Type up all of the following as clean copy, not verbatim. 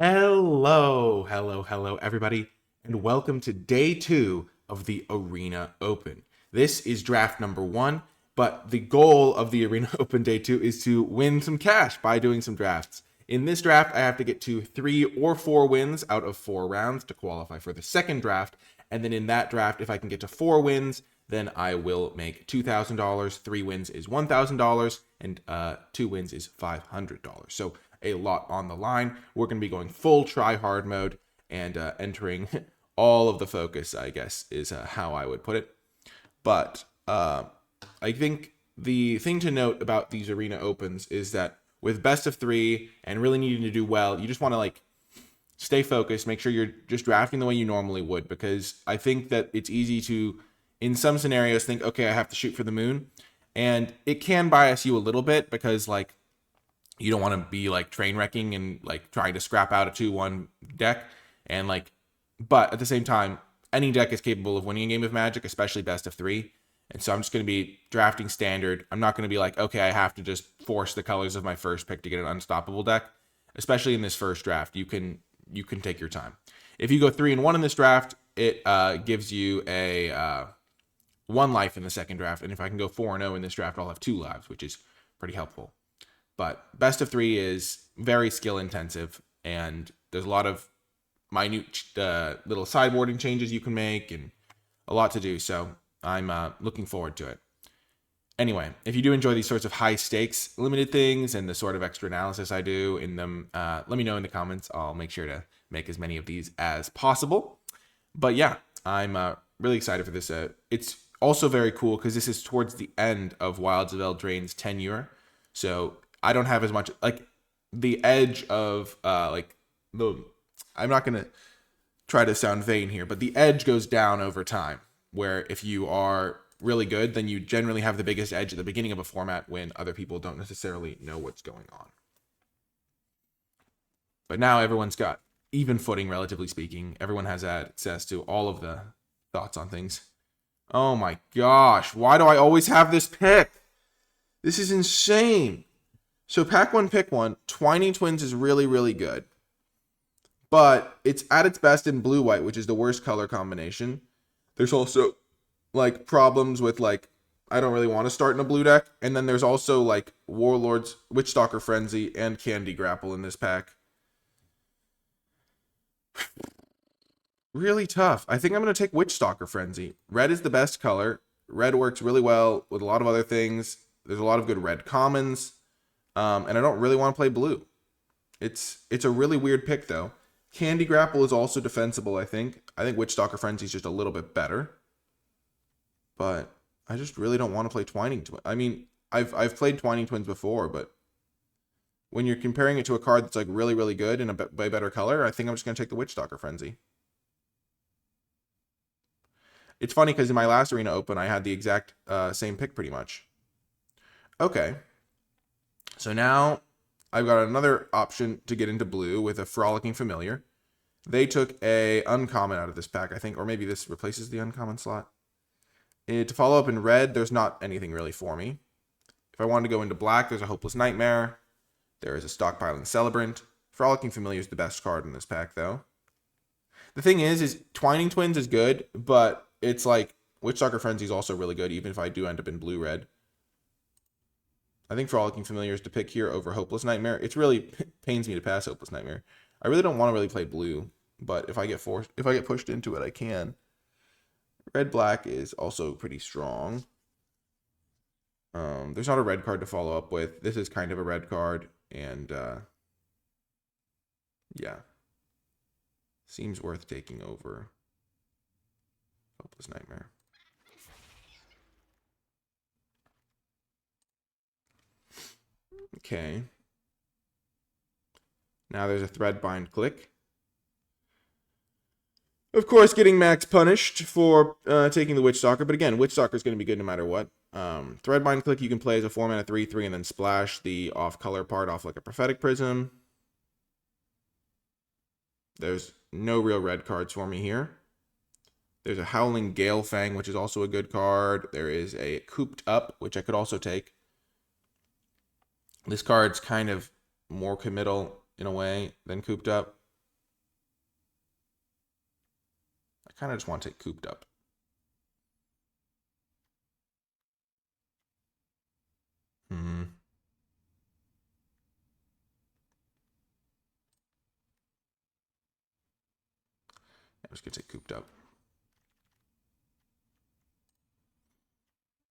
Hello, everybody, and welcome to day 2 of the Arena Open. This is draft number 1, but the goal of the Arena Open day 2 is to win some cash by doing some drafts. In this draft, I have to get to 3 or 4 wins out of 4 rounds to qualify for the second draft, and then in that draft, if I can get to 4 wins, then I will make $2,000. 3 wins is $1,000, and 2 wins is $500. So a lot on the line. We're going to be going full try hard mode and entering all of the focus, I guess, is how I would put it. But I think the thing to note about these arena opens is that with best of 3 and really needing to do well, you just want to stay focused, make sure you're just drafting the way you normally would, because I think that it's easy to, in some scenarios, think, okay, I have to shoot for the moon. And it can bias you a little bit because you don't want to be train wrecking and trying to scrap out a 2-1 deck. And but at the same time, any deck is capable of winning a game of Magic, especially best of 3. And so I'm just going to be drafting standard. I'm not going to be okay, I have to just force the colors of my first pick to get an unstoppable deck. Especially in this first draft, you can take your time. If you go 3-1 in this draft, it gives you a 1 life in the second draft. And if I can go 4-0 in this draft, I'll have 2 lives, which is pretty helpful. But best of 3 is very skill intensive, and there's a lot of minute little sideboarding changes you can make and a lot to do. So I'm looking forward to it. Anyway, if you do enjoy these sorts of high stakes limited things and the sort of extra analysis I do in them, let me know in the comments. I'll make sure to make as many of these as possible. But yeah, I'm really excited for this. It's also very cool because this is towards the end of Wilds of Eldraine's tenure. So I don't have as much the edge of I'm not gonna try to sound vain here, but the edge goes down over time, where if you are really good, then you generally have the biggest edge at the beginning of a format when other people don't necessarily know what's going on. But now everyone's got even footing, relatively speaking. Everyone has access to all of the thoughts on things. Oh my gosh, why do I always have this pick? This is insane. So pack 1, pick 1. Twining Twins is really, really good. But it's at its best in blue-white, which is the worst color combination. There's also problems with I don't really want to start in a blue deck. And then there's also Warlords, Witchstalker Frenzy, and Candy Grapple in this pack. Really tough. I think I'm going to take Witchstalker Frenzy. Red is the best color. Red works really well with a lot of other things. There's a lot of good red commons. And I don't really want to play blue. It's a really weird pick, though. Candy Grapple is also defensible, I think. I think Witchstalker Frenzy is just a little bit better. But I just really don't want to play Twining Twins. I mean, I've played Twining Twins before, but when you're comparing it to a card that's really, really good and a way better color, I think I'm just going to take the Witchstalker Frenzy. It's funny because in my last Arena Open, I had the exact same pick pretty much. Okay. So now I've got another option to get into blue with a Frolicking Familiar. They took a uncommon out of this pack, I think, or maybe this replaces the uncommon slot. To follow up in red, there's not anything really for me. If I wanted to go into black, there's a Hopeless Nightmare. There is a Stockpiling Celebrant. Frolicking Familiar is the best card in this pack, though. The thing is Twining Twins is good, but it's Witchstalker Frenzy is also really good, even if I do end up in blue-red. I think Frolicking Familiar is to pick here over Hopeless Nightmare. It's really pains me to pass Hopeless Nightmare. I really don't want to really play blue, but if I get pushed into it, I can. Red-black is also pretty strong. There's not a red card to follow up with. This is kind of a red card, and yeah. Seems worth taking over Hopeless Nightmare. Okay. Now there's a Threadbind Click. Of course, getting max punished for taking the Witchstalker, but again, Witchstalker is going to be good no matter what. Threadbind Click you can play as a 4-mana 3/3 and then splash the off-color part off like a Prophetic Prism. There's no real red cards for me here. There's a Howling Galefang, which is also a good card. There is a Cooped Up, which I could also take. This card's kind of more committal in a way than Cooped Up. kind of just want to take Cooped Up. I'm just going to take Cooped Up.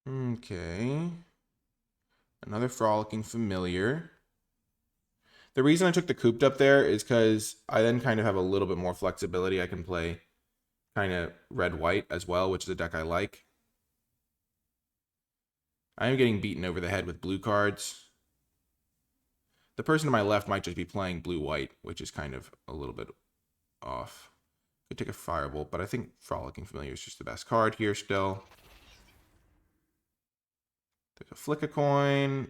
Okay. Another Frolicking Familiar. The reason I took the Cooped Up there is because I then kind of have a little bit more flexibility. I can play kind of red-white as well, which is a deck I like. I am getting beaten over the head with blue cards. The person to my left might just be playing blue-white, which is kind of a little bit off. Could take a Firebolt, but I think Frolicking Familiar is just the best card here still. There's a Flick a Coin,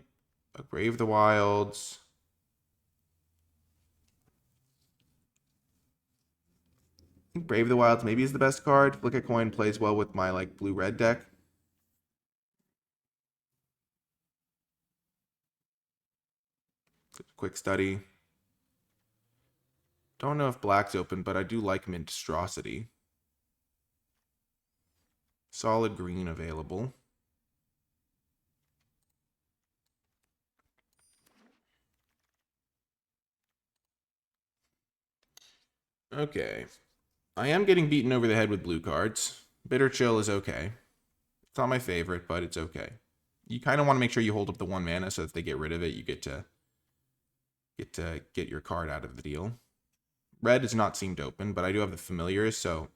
a Brave the Wilds. I think Brave the Wilds maybe is the best card. Flick a Coin plays well with my like blue-red deck. Quick Study. Don't know if black's open, but I do like Monstrosity. Solid green available. Okay. I am getting beaten over the head with blue cards. Bitter Chill is okay. It's not my favorite, but it's okay. You kind of want to make sure you hold up the 1 mana so if they get rid of it, you get to get your card out of the deal. Red is not seemed open, but I do have the Familiars, so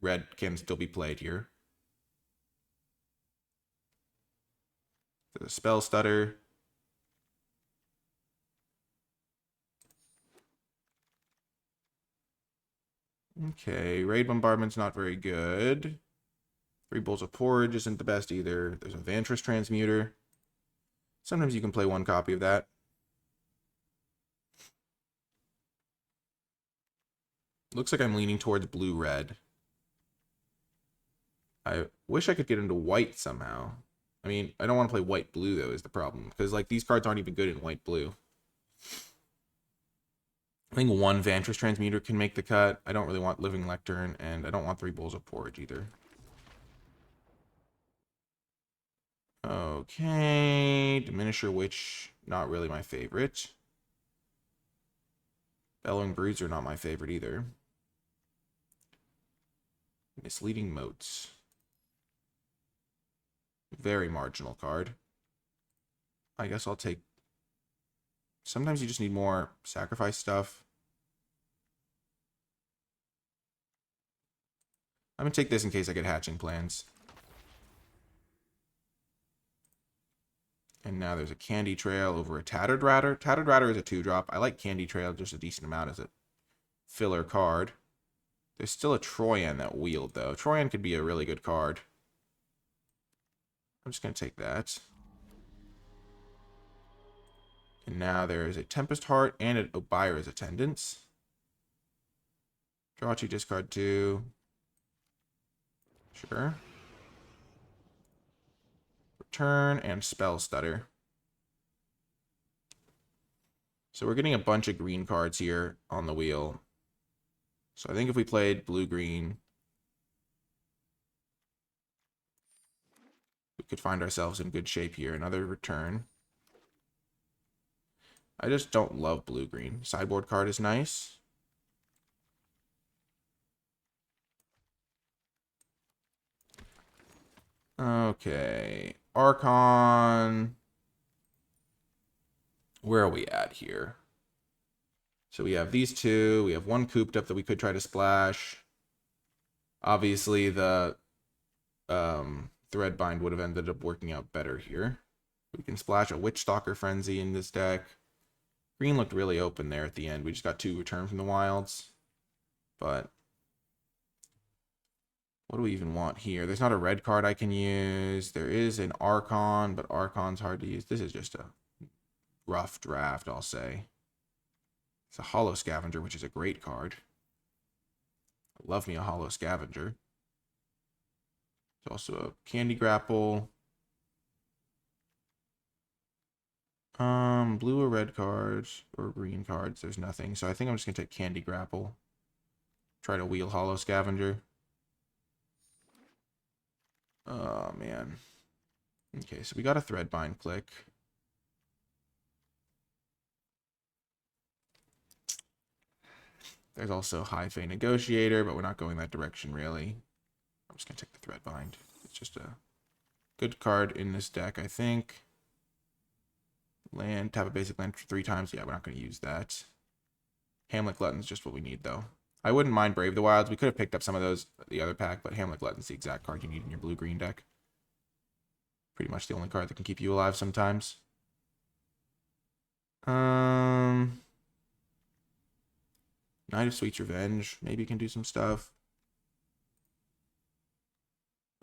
red can still be played here. There's a Spell Stutter. Okay, Raid Bombardment's not very good. 3 Bowls of Porridge isn't the best either. There's a Vantress Transmuter. Sometimes you can play 1 copy of that. Looks like I'm leaning towards blue-red. I wish I could get into white somehow. I mean, I don't want to play white-blue, though, is the problem. Because, like, these cards aren't even good in white-blue. I think 1 Vantress Transmuter can make the cut. I don't really want Living Lectern, and I don't want 3 Bowls of Porridge either. Okay. Diminisher Witch, not really my favorite. Bellowing Bruiser, not my favorite either. Misleading Motes. Very marginal card. I guess I'll take... Sometimes you just need more sacrifice stuff. I'm going to take this in case I get hatching plans. And now there's a Candy Trail over a Tattered Ratter. Tattered Ratter is a 2-drop. I like Candy Trail just a decent amount as a filler card. There's still a Troyan that wheeled, though. Troyan could be a really good card. I'm just going to take that. And now there is a Tempest Heart and an Obira's Attendance. Draw 2, discard 2. Sure. Return and Spell Stutter. So we're getting a bunch of green cards here on the wheel. So I think if we played blue-green, we could find ourselves in good shape here. Another return. I just don't love blue-green. Sideboard card is nice. Okay. Archon. Where are we at here? So we have these 2. We have 1 Cooped Up that we could try to splash. Obviously, the Threadbind would have ended up working out better here. We can splash a Witchstalker Frenzy in this deck. Green looked really open there at the end. We just got 2 return from the wilds. But what do we even want here? There's not a red card I can use. There is an Archon, but Archon's hard to use. This is just a rough draft, I'll say. It's a Hollow Scavenger, which is a great card. Love me a Hollow Scavenger. There's also a Candy Grapple. Blue or red cards or green cards. There's nothing. So I think I'm just going to take Candy Grapple. Try to wheel Hollow Scavenger. Oh, man. Okay, so we got a Threadbind click. There's also High Fey Negotiator, but we're not going that direction, really. I'm just going to take the Threadbind. It's just a good card in this deck, I think. Land, tap a basic land 3 times. Yeah, we're not going to use that. Hamlet Glutton's just what we need, though. I wouldn't mind Brave the Wilds. We could have picked up some of those the other pack, but Hamlet Glutton's the exact card you need in your blue-green deck. Pretty much the only card that can keep you alive sometimes. Knight of Sweet's Revenge. Maybe can do some stuff.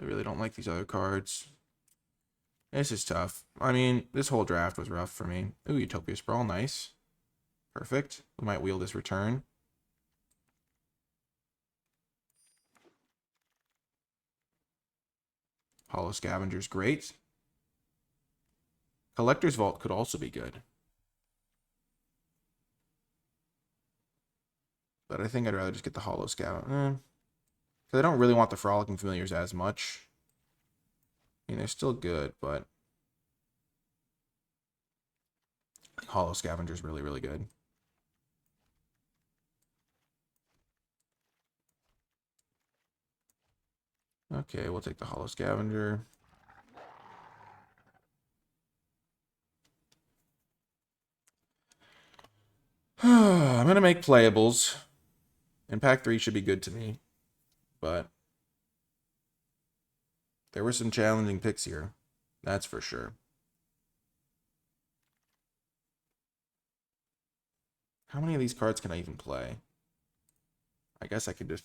I really don't like these other cards. This is tough. I mean, this whole draft was rough for me. Ooh, Utopia Sprawl, nice. Perfect. We might wheel this return. Hollow Scavenger's great. Collector's Vault could also be good. But I think I'd rather just get the Hollow Scavenger. Because I don't really want the Frolicking Familiars as much. I mean, they're still good, but Hollow Scavenger's really, really good. Okay, we'll take the Hollow Scavenger. I'm going to make playables. And pack 3 should be good to me. But there were some challenging picks here. That's for sure. How many of these cards can I even play? I guess I could just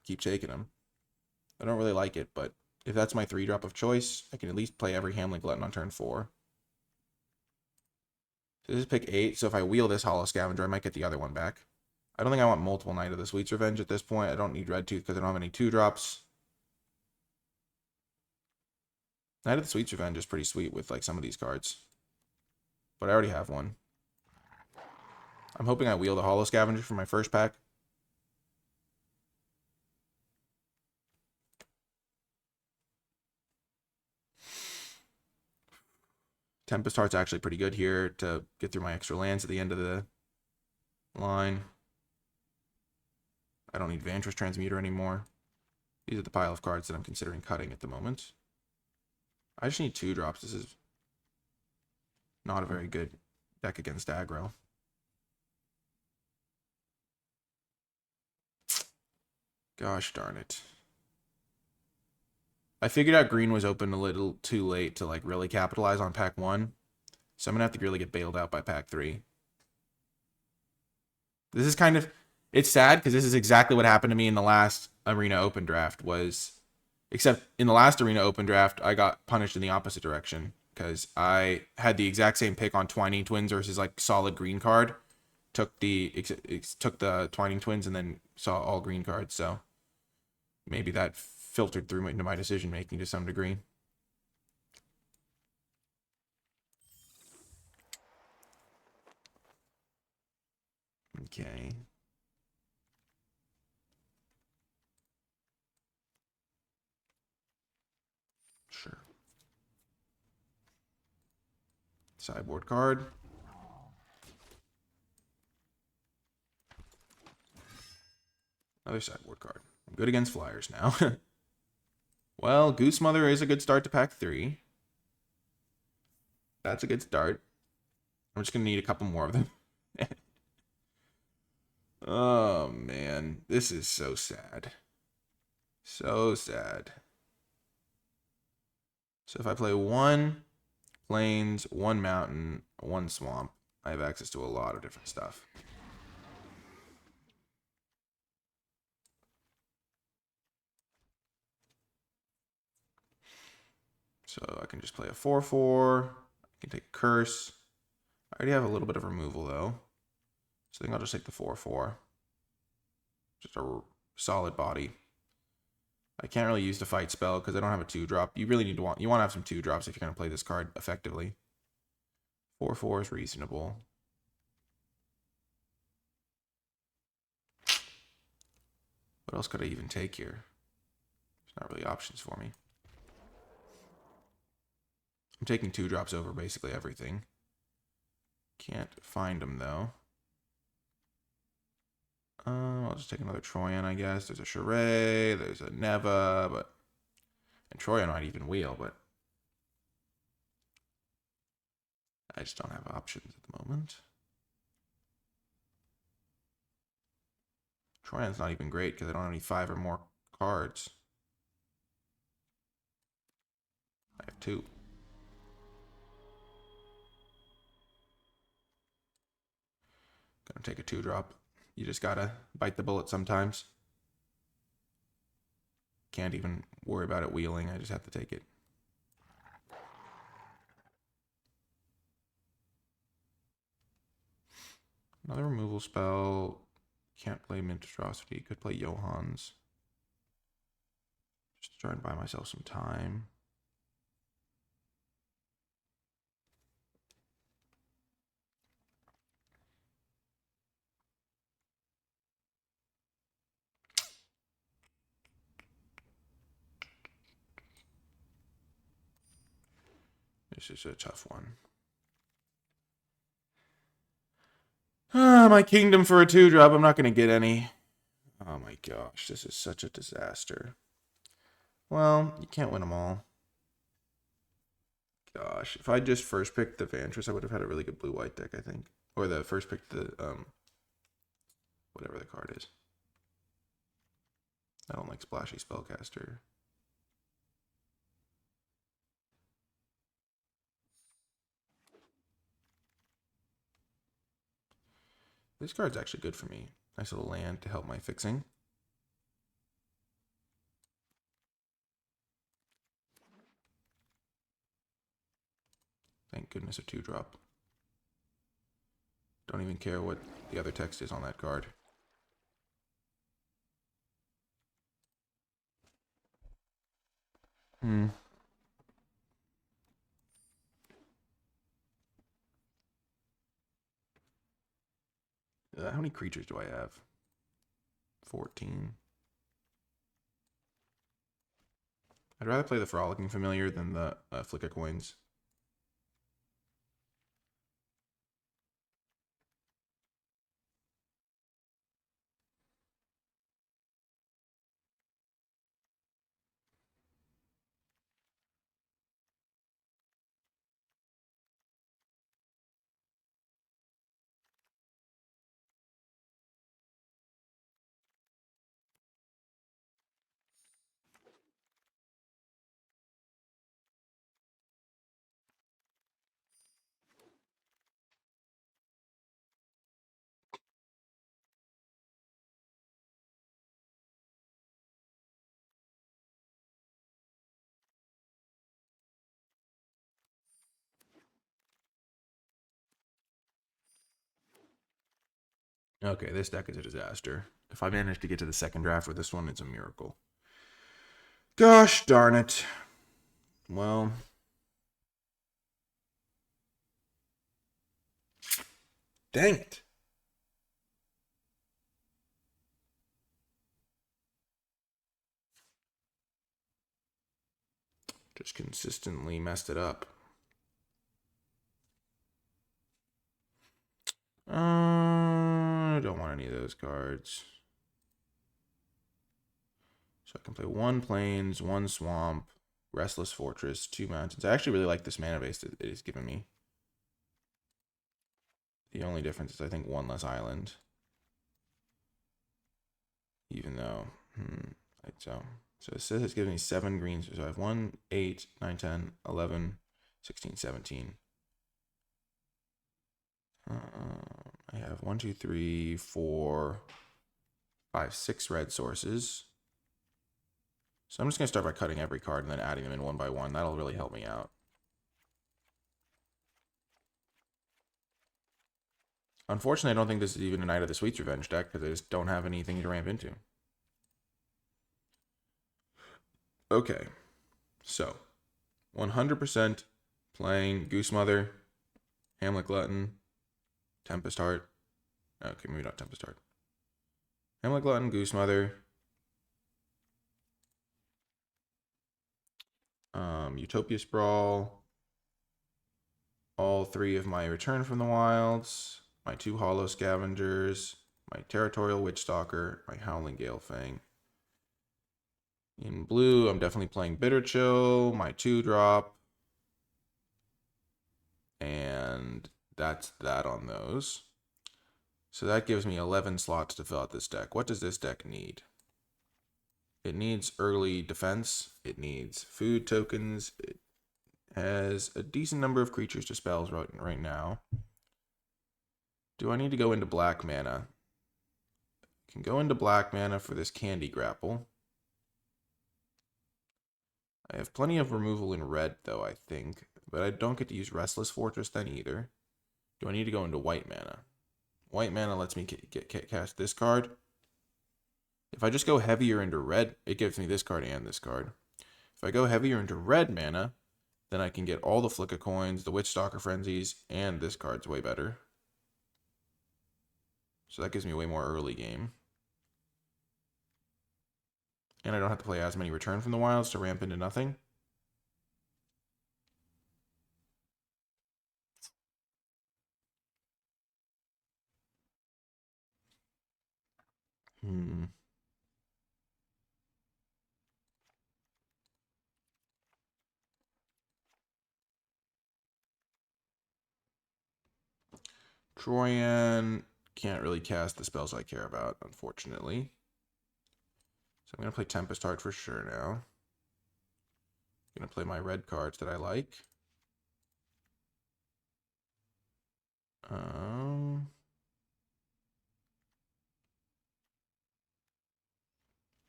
keep taking them. I don't really like it, but if that's my 3-drop of choice, I can at least play every Hamlet Glutton on turn 4. So this is pick 8, so if I wheel this Hollow Scavenger, I might get the other one back. I don't think I want multiple Knight of the Sweet's Revenge at this point. I don't need Red Tooth because I don't have any 2-drops. Knight of the Sweet's Revenge is pretty sweet with like some of these cards. But I already have one. I'm hoping I wheel the Hollow Scavenger for my first pack. Tempest Heart's actually pretty good here to get through my extra lands at the end of the line. I don't need Vantress Transmuter anymore. These are the pile of cards that I'm considering cutting at the moment. I just need 2-drops. This is not a very good deck against aggro. Gosh darn it. I figured out green was open a little too late to like really capitalize on pack 1. So I'm going to have to really get bailed out by pack 3. This is kind of... It's sad because this is exactly what happened to me in the last Arena Open draft was... Except in the last Arena Open draft, I got punished in the opposite direction. Because I had the exact same pick on Twining Twins versus like solid green card. Took the Twining Twins and then saw all green cards. So maybe that filtered through into my decision making to some degree. Okay. Sure. Sideboard card. Another sideboard card. I'm good against flyers now. Well, Goose Mother is a good start to pack 3. That's a good start. I'm just going to need a couple more of them. Oh, man. This is so sad. So sad. So if I play 1 plains, 1 mountain, 1 swamp, I have access to a lot of different stuff. So I can just play a 4/4. I can take a curse. I already have a little bit of removal though. So I think I'll just take the 4/4. Just a solid body. I can't really use the fight spell because I don't have a 2-drop. You really want to have some 2-drops if you're going to play this card effectively. 4/4 is reasonable. What else could I even take here? There's not really options for me. I'm taking 2 drops over basically everything. Can't find them though. I'll just take another Troyan, I guess. There's a Charade, there's a Neva, and Troyan might even wheel, but I just don't have options at the moment. Troyan's not even great because I don't have any 5 or more cards. I have 2. Gonna take a 2-drop. You just gotta bite the bullet sometimes. Can't even worry about it wheeling. I just have to take it. Another removal spell. Can't play Monstrosity. Could play Johans. Just try and buy myself some time. This is a tough one. My kingdom for a 2-drop. I'm not going to get any. Oh my gosh, this is such a disaster. Well, you can't win them all. Gosh, if I just first picked the Vantress, I would have had a really good blue-white deck, I think. Or the first pick the, whatever the card is. I don't like Splashy Spellcaster. This card's actually good for me. Nice little land to help my fixing. Thank goodness a 2-drop. Don't even care what the other text is on that card. How many creatures do I have? 14. I'd rather play the Frolicking Familiar than the Flick of Coins. Okay, this deck is a disaster. If I manage to get to the second draft with this one, it's a miracle. Gosh darn it. Well, dang it. Just consistently messed it up. I don't want any of those cards. So I can play 1 Plains, 1 Swamp, Restless Fortress, 2 Mountains. I actually really like this mana base that it has given me. The only difference is I think 1 less island. Even though, so it says it's giving me 7 greens. So I have 1, 8, 9, 10, 11, 16, 17. I have 1, 2, 3, 4, 5, 6 red sources. So I'm just going to start by cutting every card and then adding them in one by one. That'll really help me out. Unfortunately, I don't think this is even a Knight of the Sweet's Revenge deck because I just don't have anything to ramp into. Okay, so 100% playing Goose Mother, Hamlet Glutton, Tempest Heart. Okay, maybe not Tempest Heart. Hamlet Glutton, Goose Mother, Utopia Sprawl, all 3 of my Return from the Wilds, my 2 Hollow Scavengers, my Territorial Witchstalker, my Howling Galefang. In blue, I'm definitely playing Bitter Chill, my 2-drop, and that's that on those. So that gives me 11 slots to fill out this deck. What does this deck need? It needs early defense, it needs food tokens, it has a decent number of creatures to spells right now. Do I need to go into black mana? I can go into black mana for this Candy Grapple. I have plenty of removal in red, though, I think. But I don't get to use Restless Fortress then either. Do I need to go into white mana? White mana lets me cast this card. If I just go heavier into red, it gives me this card and this card. If I go heavier into red mana, then I can get all the Flicker Coins, the Witchstalker Frenzies, and this card's way better. So that gives me way more early game. And I don't have to play as many Return from the Wilds to ramp into nothing. Troyan can't really cast the spells I care about, unfortunately. So I'm going to play Tempest Heart for sure now. I'm going to play my red cards that I like.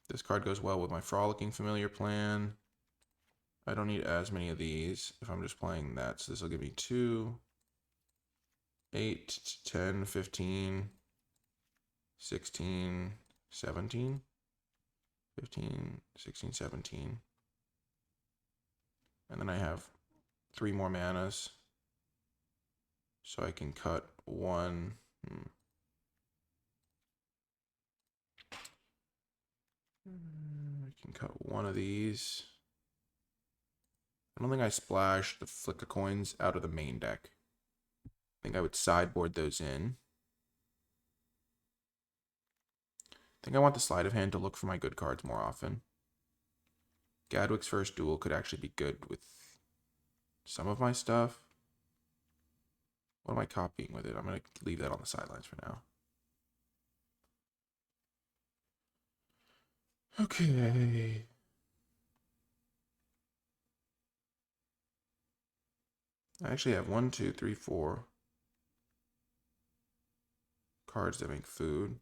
This card goes well with my Frolicking Familiar plan. I don't need as many of these if I'm just playing that. So this will give me 2, 8, 10, 15, 16, 17. 15, 16, 17. And then I have 3 more manas. So I can cut 1. I can cut 1 of these. I don't think I splashed the Flicker Coins out of the main deck. I think I would sideboard those in. I think I want the sleight of hand to look for my good cards more often. Gadwick's First Duel could actually be good with some of my stuff. What am I copying with it? I'm going to leave that on the sidelines for now. Okay. I actually have 1, 2, 3, 4 cards that make food.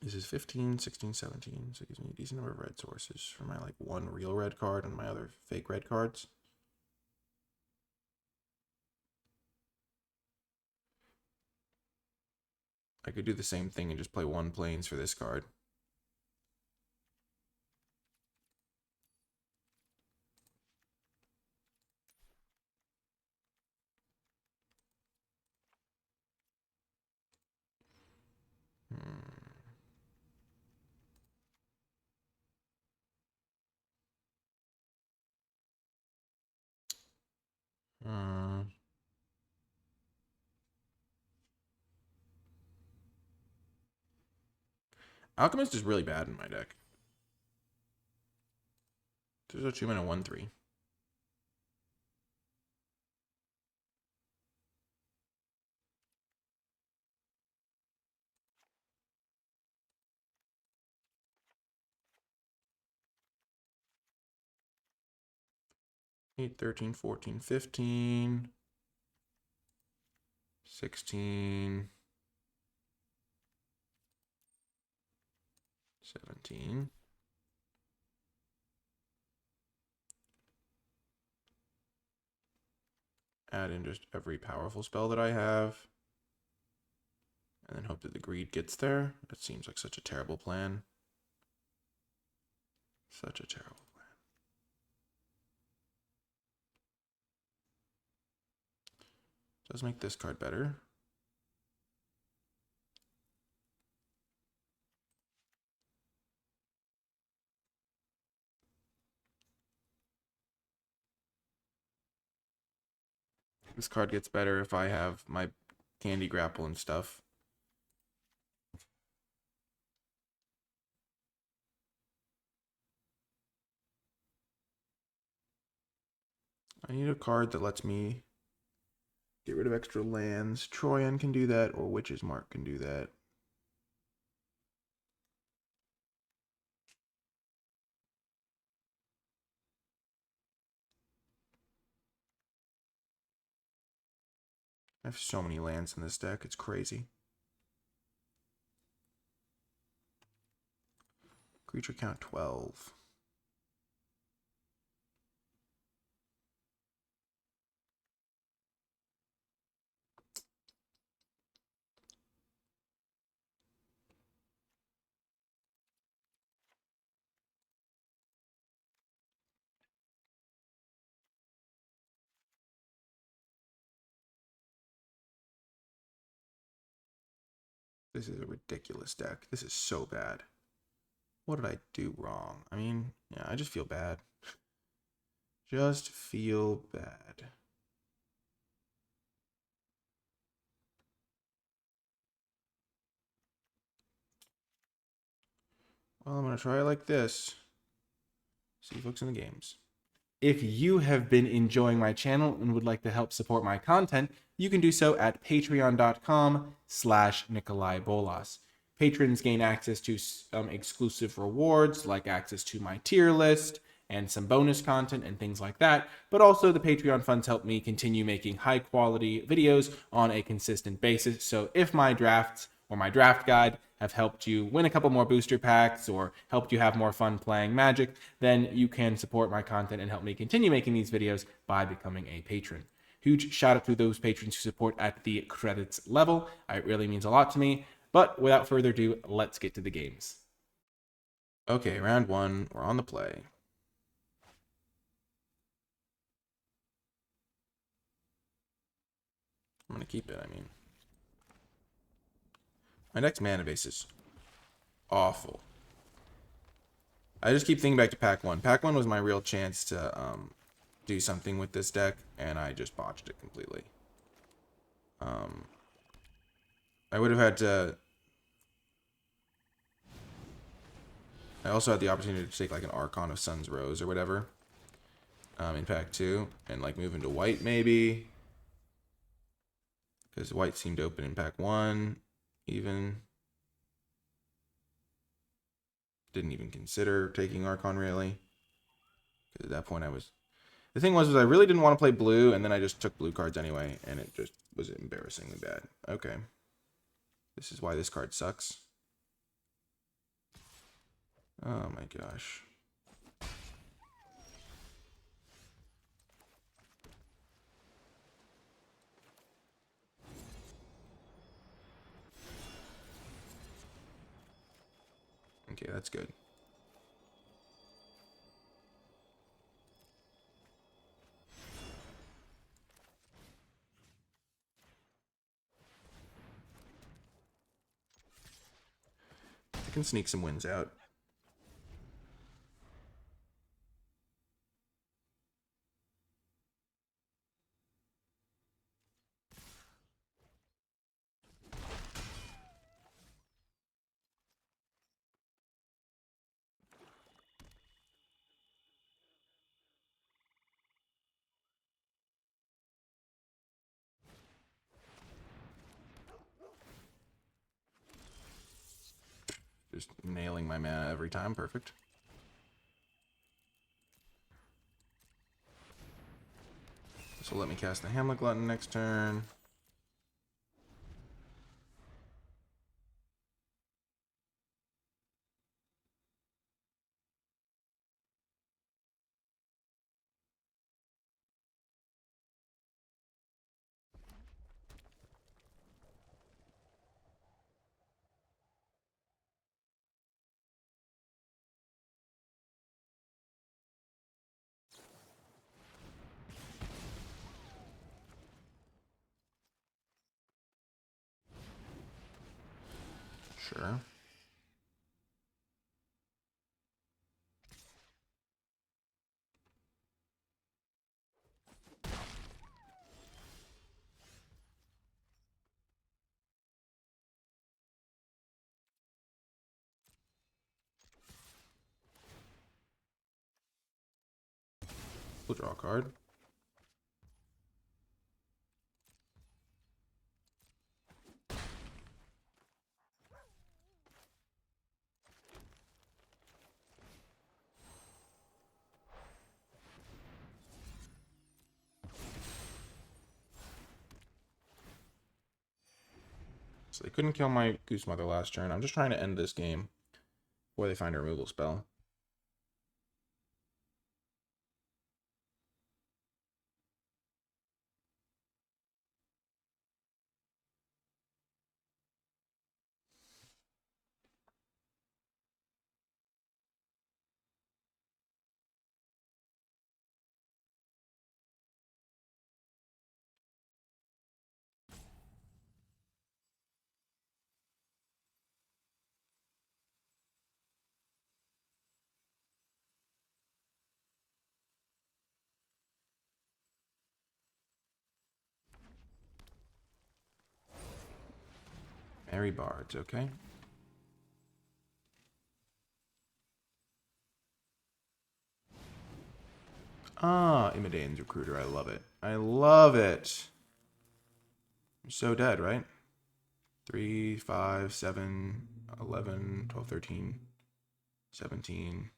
This is 15, 16, 17. So it gives me a decent number of red sources for my like 1 real red card and my other fake red cards. I could do the same thing and just play 1 plains for this card. Alchemist is really bad in my deck. There's a 2-mana 1/3. Eight, 13, 14, 15, 16, 17. Add in just every powerful spell that I have. And then hope that the greed gets there. That seems like such a terrible plan. Such a terrible plan. Does make this card better. This card gets better if I have my candy grapple and stuff. I need a card that lets me get rid of extra lands. Troyan can do that, or Witch's Mark can do that. I have so many lands in this deck, it's crazy. Creature count 12. This is a ridiculous deck. This is so bad. What did I do wrong? I mean, yeah, I just feel bad. Just feel bad. Well, I'm going to try it like this. See folks in the games. If you have been enjoying my channel and would like to help support my content, you can do so at patreon.com/NicolaiBolas. Patrons gain access to exclusive rewards, like access to my tier list and some bonus content and things like that. But also the Patreon funds help me continue making high quality videos on a consistent basis. So if my drafts or my draft guide have helped you win a couple more booster packs or helped you have more fun playing Magic, then you can support my content and help me continue making these videos by becoming a patron. Huge shout out to those patrons who support at the credits level. It really means a lot to me. But without further ado, let's get to the games. Okay, round one, we're on the play. I'm going to keep it, I mean. My next mana base is awful. I just keep thinking back to pack one. Pack one was my real chance to do something with this deck, and I just botched it completely. I would have had to... I also had the opportunity to take like an Archon of Sun's Rose or whatever in pack two, and like move into white maybe. Because white seemed open in pack one, even. Didn't even consider taking Archon really. Because at that point I was... The thing was I really didn't want to play blue, and then I just took blue cards anyway, and it just was embarrassingly bad. Okay. This is why this card sucks. Oh my gosh. Okay, that's good. I can sneak some wins out. Just nailing my mana every time. Perfect. This will let me cast the Hamlet Glutton next turn. Sure. We'll draw a card. So they couldn't kill my Goose Mother last turn. I'm just trying to end this game before they find a removal spell. Merry Bards, okay. Ah, Imidane's Recruiter. I love it. I love it. I'm so dead, right? 3, 5, 7, 11, 12, 13, 17,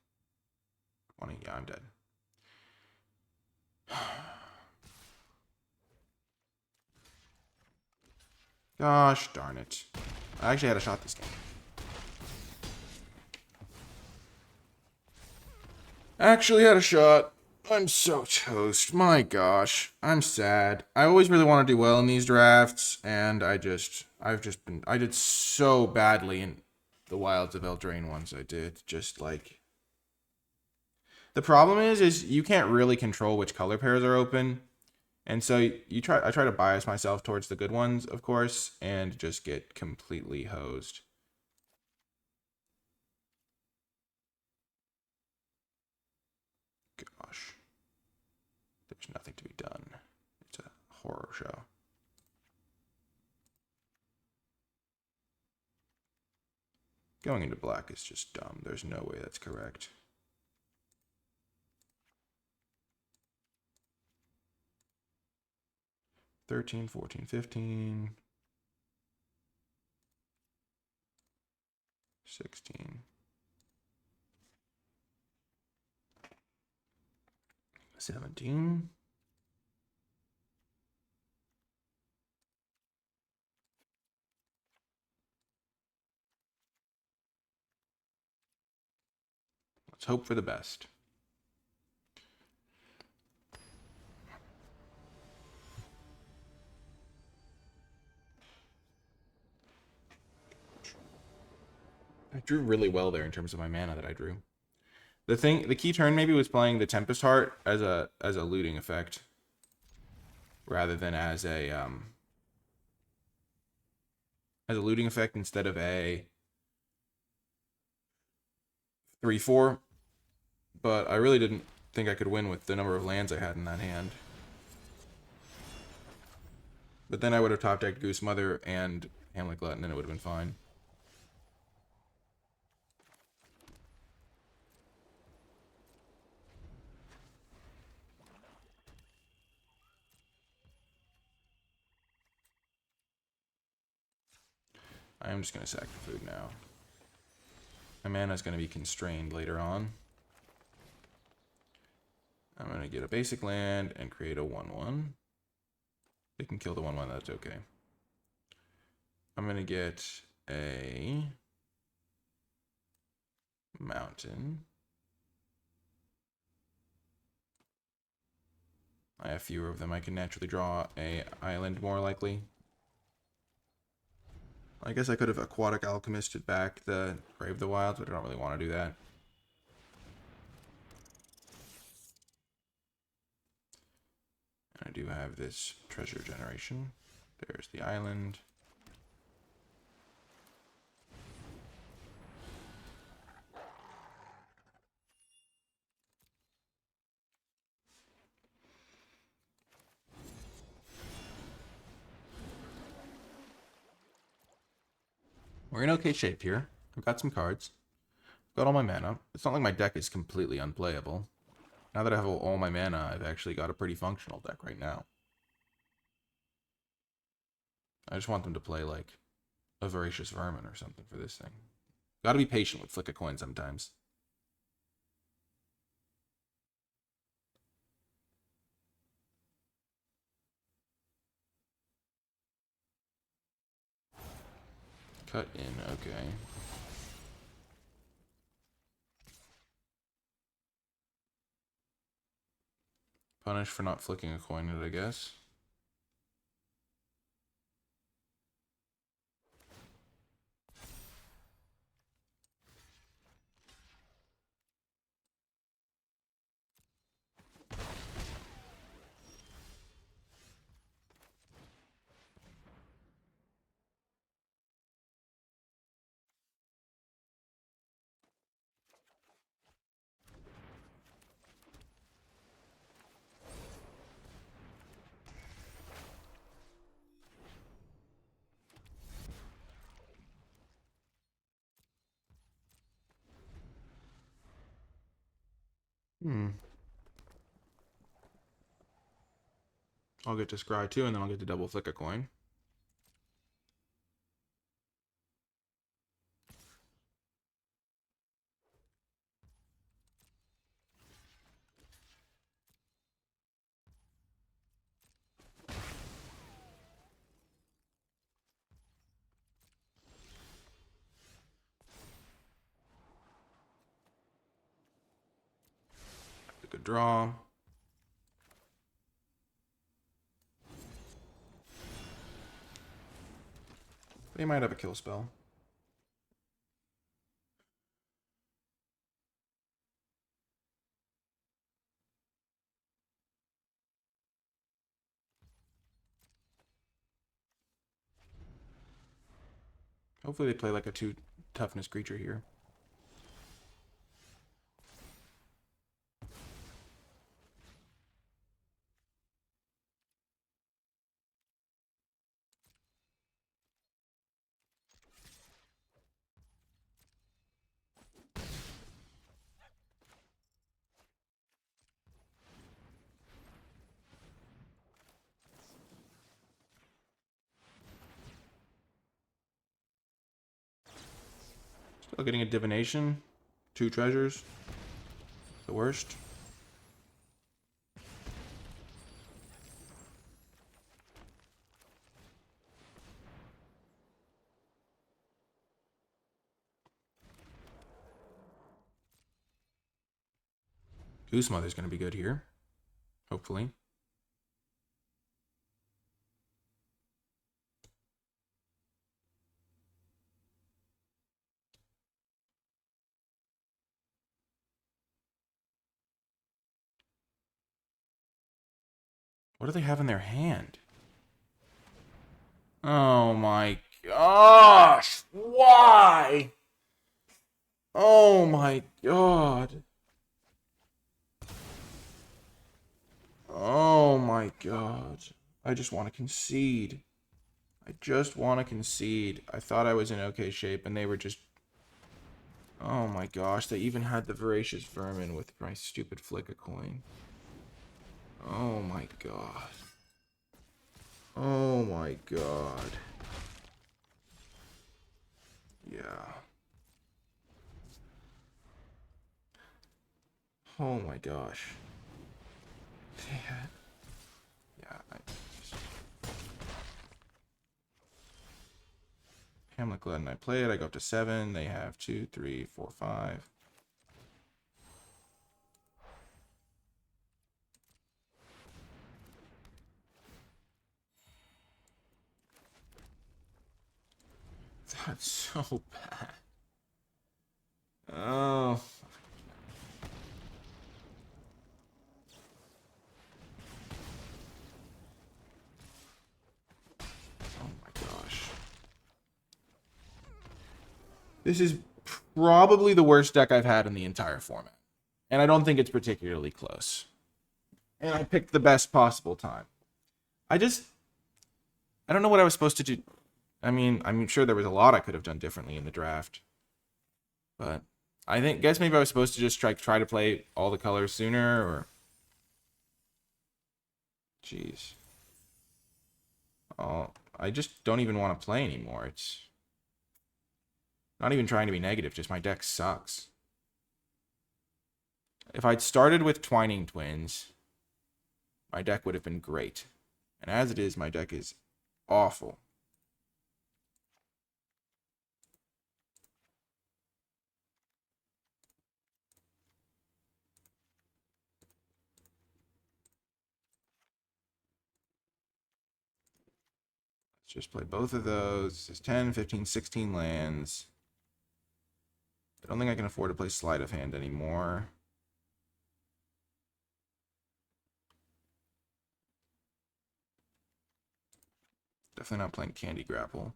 20. Yeah, I'm dead. Gosh darn it. I actually had a shot this game. Actually had a shot. I'm so toast. My gosh. I'm sad. I always really want to do well in these drafts, and I did so badly in the Wilds of Eldraine ones I did. Just like, the problem is you can't really control which color pairs are open. And so I try to bias myself towards the good ones, of course, and just get completely hosed. Gosh. There's nothing to be done. It's a horror show. Going into black is just dumb. There's no way that's correct. $13, $14, $15, $16, $17. Let's hope for the best. I drew really well there in terms of my mana that I drew. The key turn maybe was playing the Tempest Heart as a looting effect, rather than as a looting effect instead of a 3/4. But I really didn't think I could win with the number of lands I had in that hand. But then I would have top decked Goose Mother and Hamlet Glutton, and it would have been fine. I am just going to sack the food now. My mana is going to be constrained later on. I'm going to get a basic land and create a 1/1. They can kill the 1/1, that's okay. I'm going to get a mountain. I have fewer of them. I can naturally draw a island more likely. I guess I could have Aquatic Alchemisted back the Brave of the Wilds, but I don't really want to do that. I do have this treasure generation. There's the island. We're in okay shape here. I've got some cards. I've got all my mana. It's not like my deck is completely unplayable. Now that I have all my mana, I've actually got a pretty functional deck right now. I just want them to play, like, a Voracious Vermin or something for this thing. Gotta be patient with Flick a Coin sometimes. Cut in, okay. Punish for not flicking a coin it, I guess. I'll get to scry too, and then I'll get to double flick a coin. Good draw. They might have a kill spell. Hopefully they play like a 2 toughness creature here. Still getting a divination. 2 treasures. The worst. Goose Mother's going to be good here. Hopefully. What do they have in their hand? Oh my gosh! Why? Oh my god. Oh my god. I just want to concede. I just want to concede. I thought I was in okay shape and they were just... Oh my gosh, they even had the Voracious Vermin with my stupid flick a coin. Oh my god. Oh my god. Yeah. Oh my gosh. Yeah, Hamlet Glut and I play it. I go up to 7. They have 2, 3, 4, 5. That's so bad. Oh. Oh my gosh. This is probably the worst deck I've had in the entire format. And I don't think it's particularly close. And I picked the best possible time. I don't know what I was supposed to do. I mean, I'm sure there was a lot I could have done differently in the draft. But guess maybe I was supposed to just try to play all the colors sooner, or... Jeez. Oh, I just don't even want to play anymore. It's not even trying to be negative, just my deck sucks. If I'd started with Twining Twins, my deck would have been great. And as it is, my deck is awful. Let's just play both of those. It's 10, 15, 16 lands. I don't think I can afford to play Sleight of Hand anymore. Definitely not playing Candy Grapple.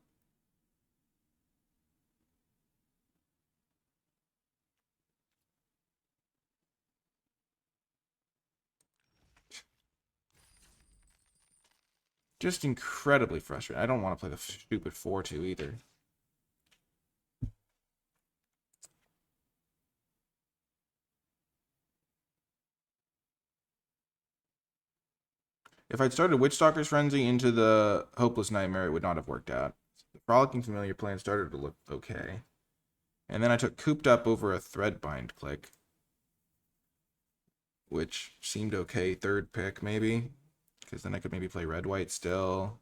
Just incredibly frustrating. I don't want to play the stupid 4-2 either. If I'd started Witchstalker's Frenzy into the Hopeless Nightmare, it would not have worked out. The Frolicking Familiar plan started to look okay. And then I took Cooped Up over a Threadbind click, which seemed okay. Third pick, maybe. Because then I could maybe play Red-White still.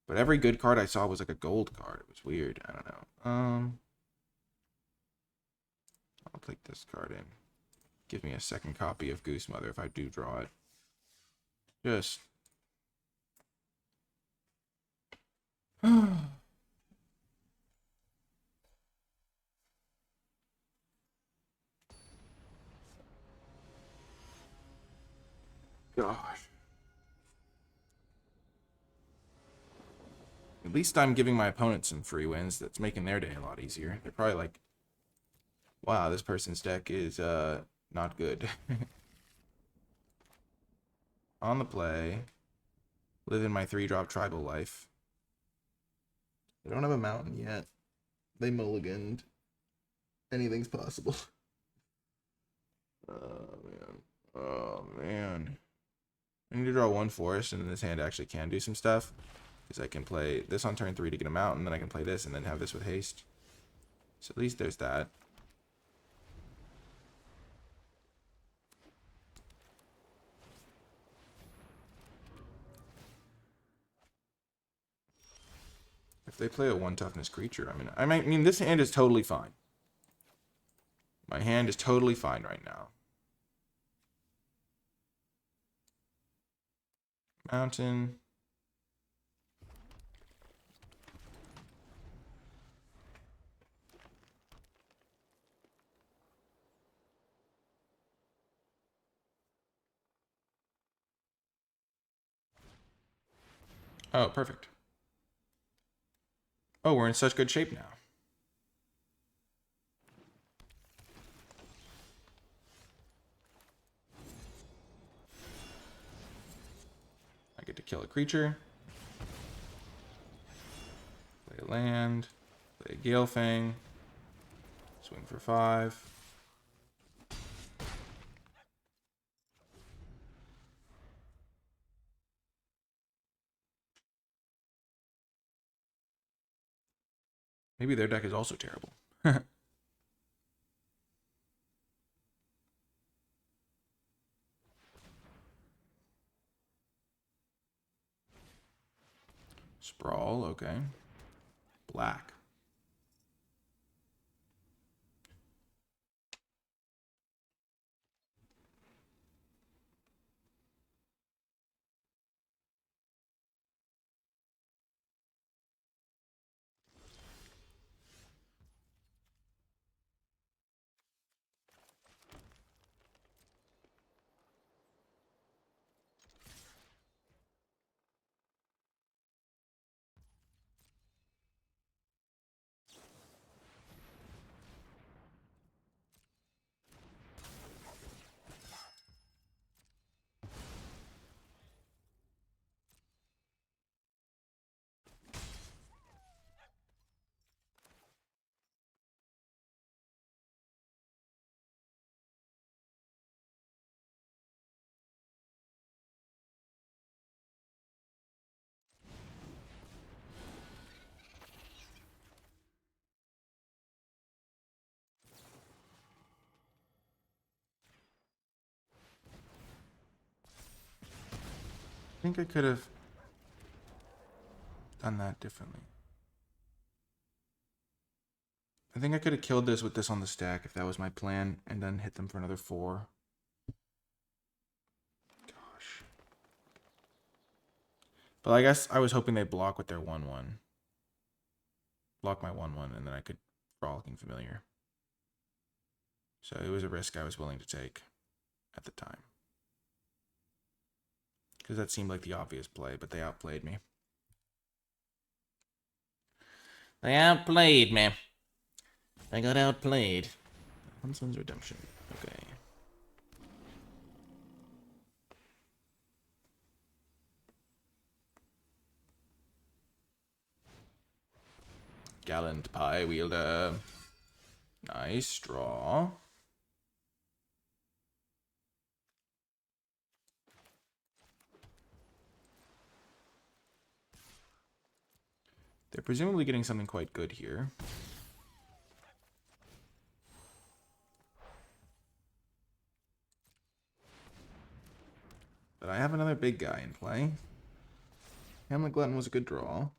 But every good card I saw was like a gold card. It was weird. I don't know. I'll take this card in. Give me a second copy of Goose Mother if I do draw it. Just... Gosh. At least I'm giving my opponent some free wins. That's making their day a lot easier. They're probably like, wow, this person's deck is not good. On the play. Live in my 3-drop tribal life. They don't have a mountain yet. They mulliganed. Anything's possible. Oh, man. Oh, man. I need to draw one forest, and then this hand actually can do some stuff. Because I can play this on turn 3 to get a mountain, then I can play this, and then have this with haste. So at least there's that. If they play a 1 toughness creature, I mean, this hand is totally fine. My hand is totally fine right now. Mountain. Oh, perfect. Oh, we're in such good shape now. I get to kill a creature. Play a land. Play a Gale Fang. Swing for 5. Maybe their deck is also terrible. Sprawl, okay. Black. think I could have done that differently. I think I could have killed this with this on the stack if that was my plan, and then hit them for another 4. Gosh. But I guess I was hoping they'd block with their 1/1. Block my 1/1, and then I could Frolicking Familiar. So it was a risk I was willing to take at the time. Because that seemed like the obvious play, but they outplayed me. They outplayed me. I got outplayed. Huntsman's Redemption. Okay. Gallant Pie Wielder. Nice draw. They're presumably getting something quite good here. But I have another big guy in play. Hamlet Glutton was a good draw.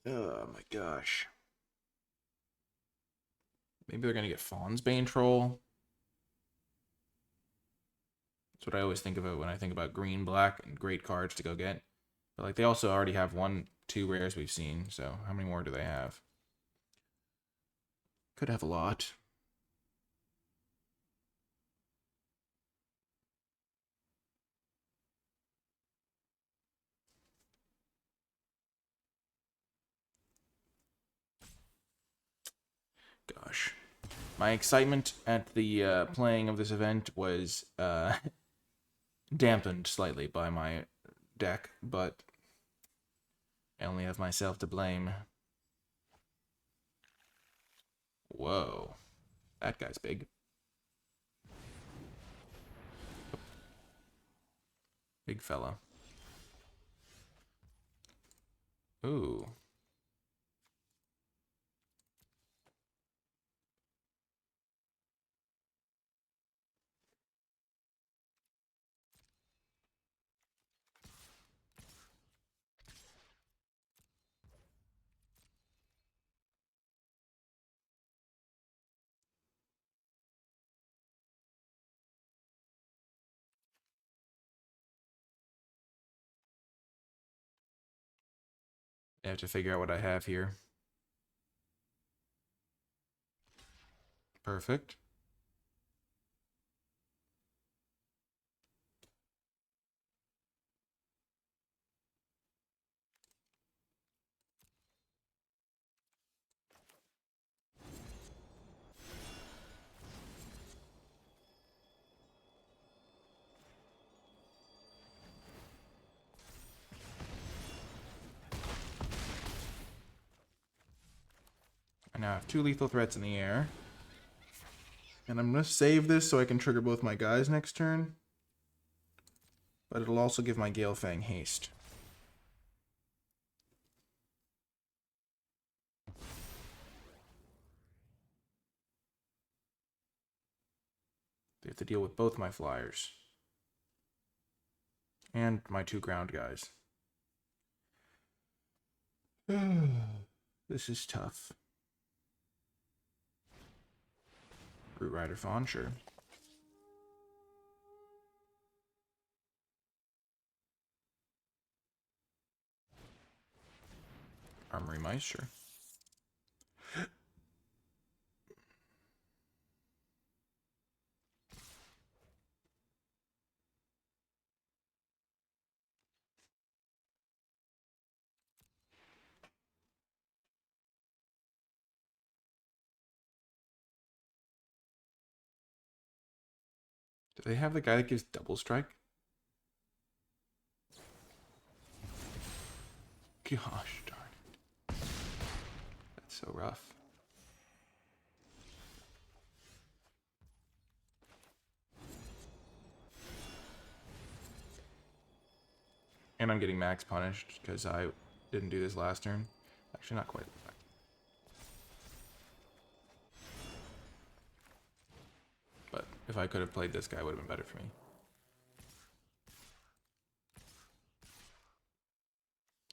Oh my gosh. Maybe they're going to get Fawn's Bane Troll. That's what I always think about when I think about green, black, and great cards to go get. But like they also already have 1, 2 rares we've seen, so how many more do they have? Could have a lot. Gosh. My excitement at the playing of this event was dampened slightly by my deck, but I only have myself to blame. Whoa. That guy's big. Big fella. Ooh. I have to figure out what I have here. Perfect. I now have 2 lethal threats in the air. And I'm going to save this so I can trigger both my guys next turn. But it'll also give my Gale Fang haste. They have to deal with both my flyers. And my 2 ground guys. This is tough. Root Rider Fawn, sure. Armory Mice, sure. Do they have the guy that gives double strike? Gosh darn it. That's so rough. And I'm getting max punished because I didn't do this last turn. Actually, not quite. But if I could have played this guy, it would have been better for me.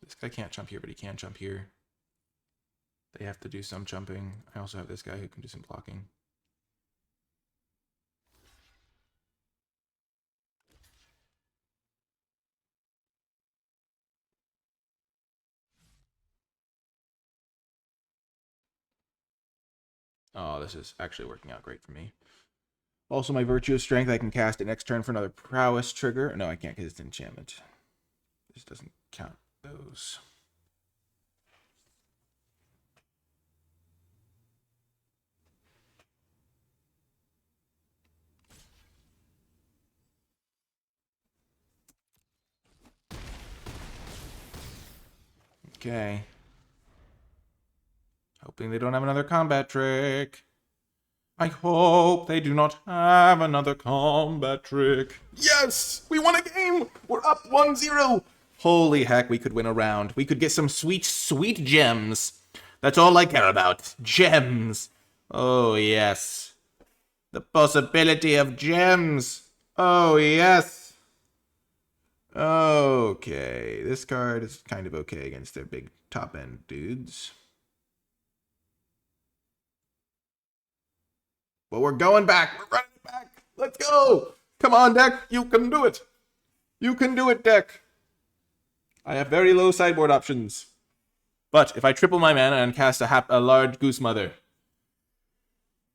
This guy can't jump here, but he can jump here. They have to do some jumping. I also have this guy who can do some blocking. Oh, this is actually working out great for me. Also, my Virtue of Strength, I can cast it next turn for another Prowess trigger. No, I can't because it's enchantment. This doesn't count those. Okay. Hoping they don't have another combat trick. I hope they do not have another combat trick. Yes! We won a game! We're up 1-0! Holy heck, we could win a round. We could get some sweet, sweet gems. That's all I care about. Gems. Oh, yes. The possibility of gems. Oh, yes. Okay. This card is kind of okay against their big top-end dudes. But we're going back. We're running it back. Let's go. Come on, deck. You can do it. You can do it, deck. I have very low sideboard options. But if I triple my mana and cast a large Goose Mother,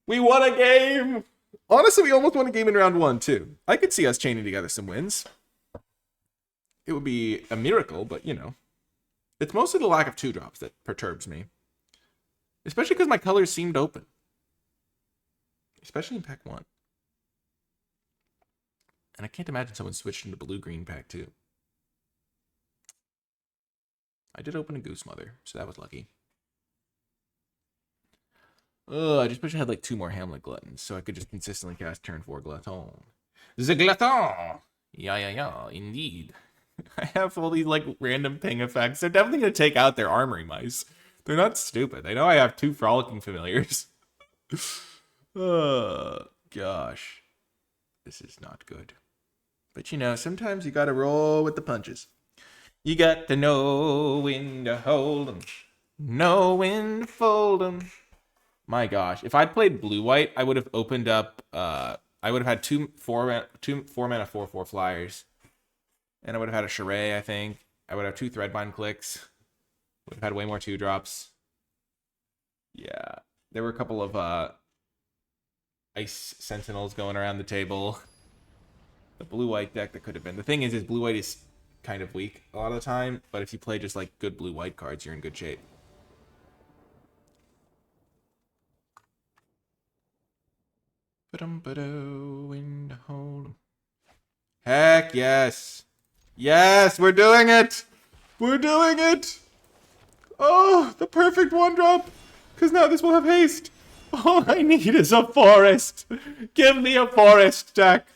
we won a game. Honestly, we almost won a game in round 1, too. I could see us chaining together some wins. It would be a miracle, but, you know. It's mostly the lack of 2-drops that perturbs me. Especially because my colors seemed open. Especially in pack 1. And I can't imagine someone switched into blue-green pack 2. I did open a Goose Mother, so that was lucky. I just wish I had like 2 more Hamlet Gluttons, so I could just consistently cast turn 4 Glutton. The Glutton! Yeah, indeed. I have all these like random ping effects. They're definitely going to take out their Armory Mice. They're not stupid. They know I have 2 Frolicking Familiars. Oh, gosh. This is not good. But you know, sometimes you gotta roll with the punches. You got to know when to hold 'em, know when to fold 'em. My gosh, if I'd played blue-white, I would have opened up, I would have had 2 4-mana 4/4 flyers. And I would have had a Charade, I think. I would have 2 Threadbind clicks. Would have had way more 2-drops. Yeah. There were a couple of, Ice Sentinels going around the table. The blue-white deck that could have been. The thing is blue-white is kind of weak a lot of the time, but if you play just like good blue-white cards, you're in good shape. Heck yes. Yes, we're doing it. We're doing it. Oh, the perfect 1-drop. Because now this will have haste. All I need is a forest. Give me a forest, deck.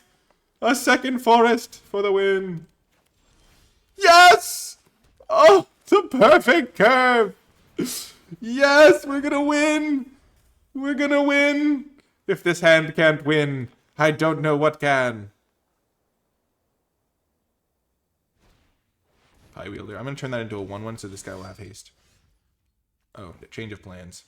A second forest for the win. Yes! Oh, the perfect curve. Yes, we're gonna win. We're gonna win. If this hand can't win, I don't know what can. Pie Wielder. I'm gonna turn that into a 1/1 so this guy will have haste. Oh, change of plans.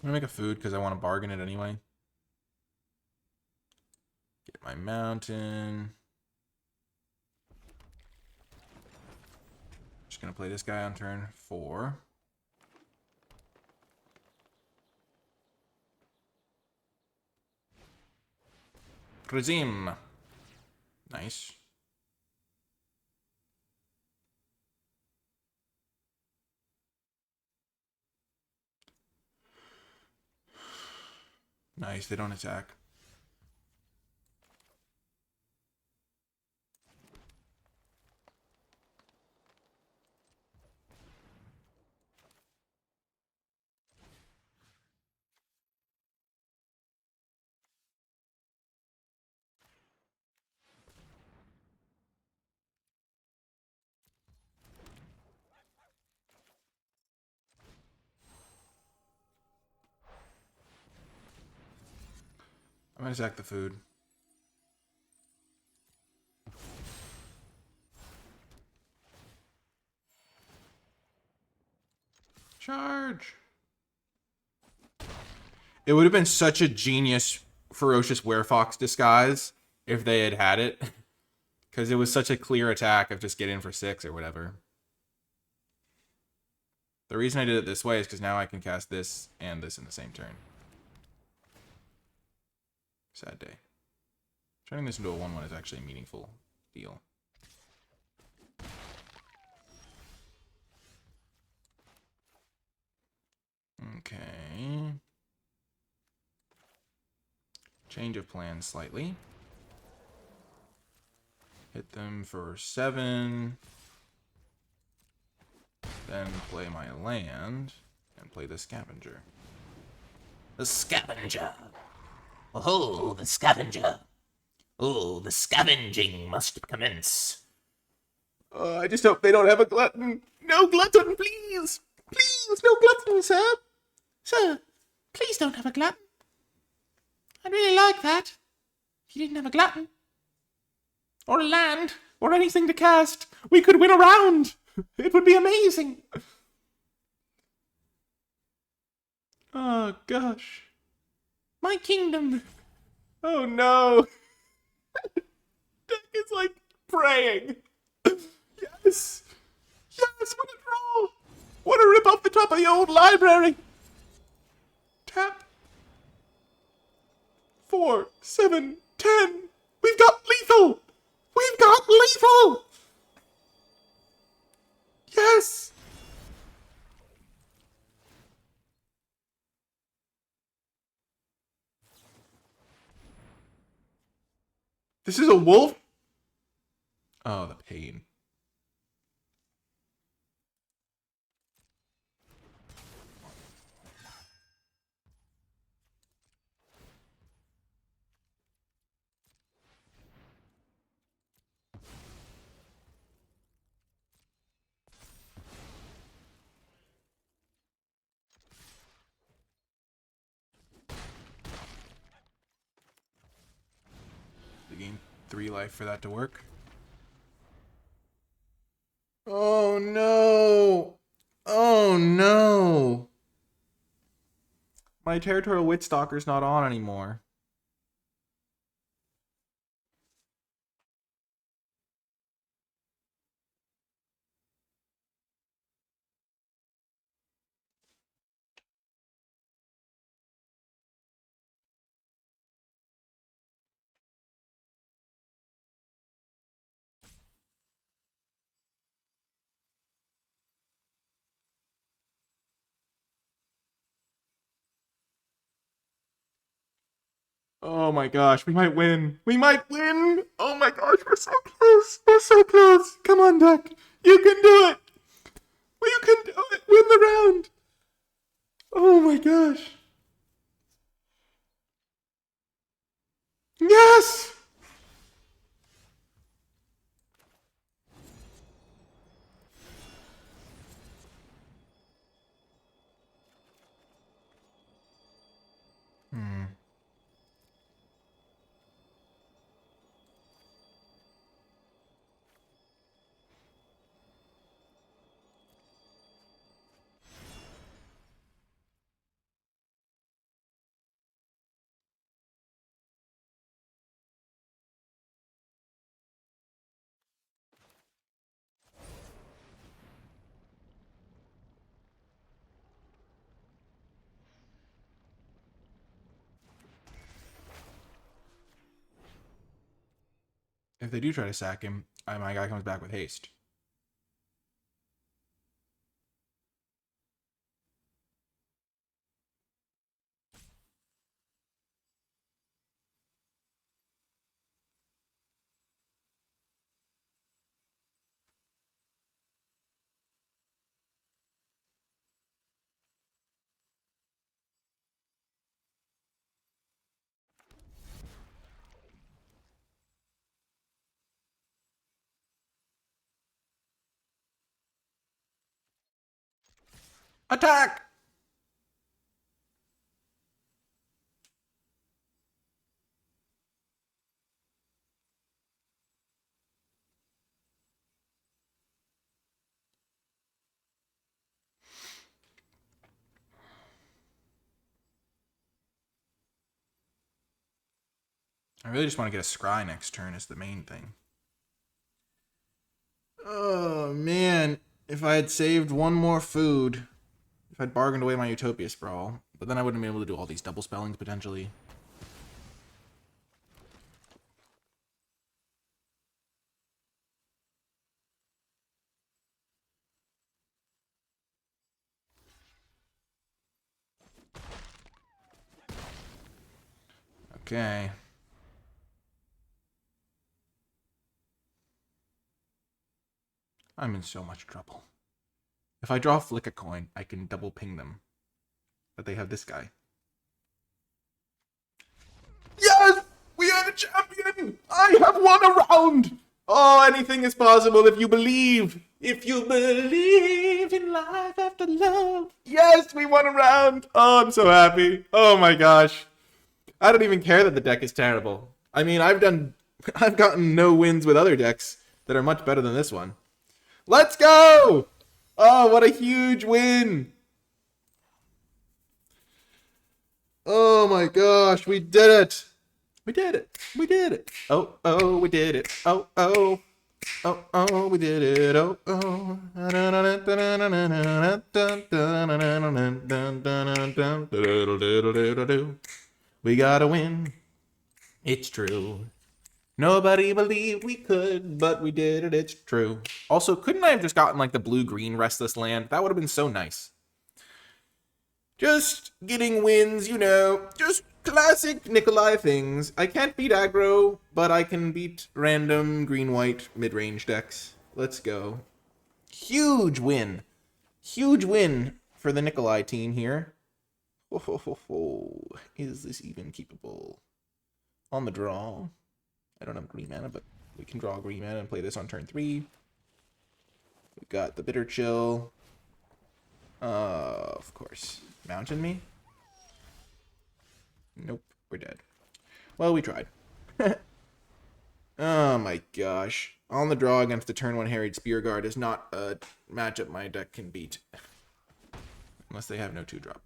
I'm gonna make a food because I want to bargain it anyway. Get my mountain. Just gonna play this guy on turn 4. Krazim. Nice. Nice, they don't attack. I sack the food. Charge. It would have been such a genius Ferocious Werefox disguise if they had had it. Because it was such a clear attack of just get in for 6 or whatever. The reason I did it this way is because now I can cast this and this in the same turn. Sad day. Turning this into a 1/1 is actually a meaningful deal. Okay. Change of plans slightly. Hit them for 7. Then play my land and play the Scavenger. The Scavenger. Oh, the Scavenger. Oh, the scavenging must commence. I just hope they don't have a glutton. No glutton, please. Please, no glutton, sir. Sir, please don't have a glutton. I'd really like that. If you didn't have a glutton. Or a land. Or anything to cast. We could win a round. It would be amazing. Oh, gosh. My kingdom. Oh, no. Deck is like praying. Yes. Yes, what a draw. What a rip off the top of the old library. Tap. 4, 7, 10. We've got lethal. We've got lethal. Yes. This is a wolf? Oh, the pain. They gain 3 life for that to work. Oh no! Oh no! My Territorial Witstalker's not on anymore. Oh my gosh, we might win. We might win! Oh my gosh, we're so close. We're so close. Come on, deck. You can do it. You can do it. Win the round. Oh my gosh. Yes! If they do try to sack him, my guy comes back with haste. Attack! I really just want to get a scry next turn is the main thing. Oh, man. If I had saved one more food, if I'd bargained away my Utopia Sprawl, but then I wouldn't be able to do all these double spellings potentially. Okay. I'm in so much trouble. If I draw Flick a coin, I can double ping them. But they have this guy. Yes! We are the champion! I have won a round! Oh, anything is possible if you believe. If you believe in life after love. Yes, we won a round! Oh, I'm so happy. Oh my gosh. I don't even care that the deck is terrible. I mean, I've gotten no wins with other decks that are much better than this one. Let's go! Oh, what a huge win! Oh my gosh, we did it! We did it! We did it! Oh, oh, we did it! Oh, oh! Oh, oh, we did it! Oh, oh! We gotta win. It's true. Nobody believed we could, but we did it. It's true. Also, couldn't I have just gotten like the blue-green restless land? That would have been so nice. Just getting wins, you know. Just classic Nicolai things. I can't beat aggro, but I can beat random green-white mid-range decks. Let's go. Huge win. Huge win for the Nicolai team here. Oh, is this even keepable? On the draw. I don't have green mana, but we can draw green mana and play this on turn 3. We've got the Bitter Chill. Of course. Mountain me? Nope, we're dead. Well, we tried. Oh my gosh. On the draw against the turn 1 Harried Spearguard is not a matchup my deck can beat. Unless they have no 2-drop.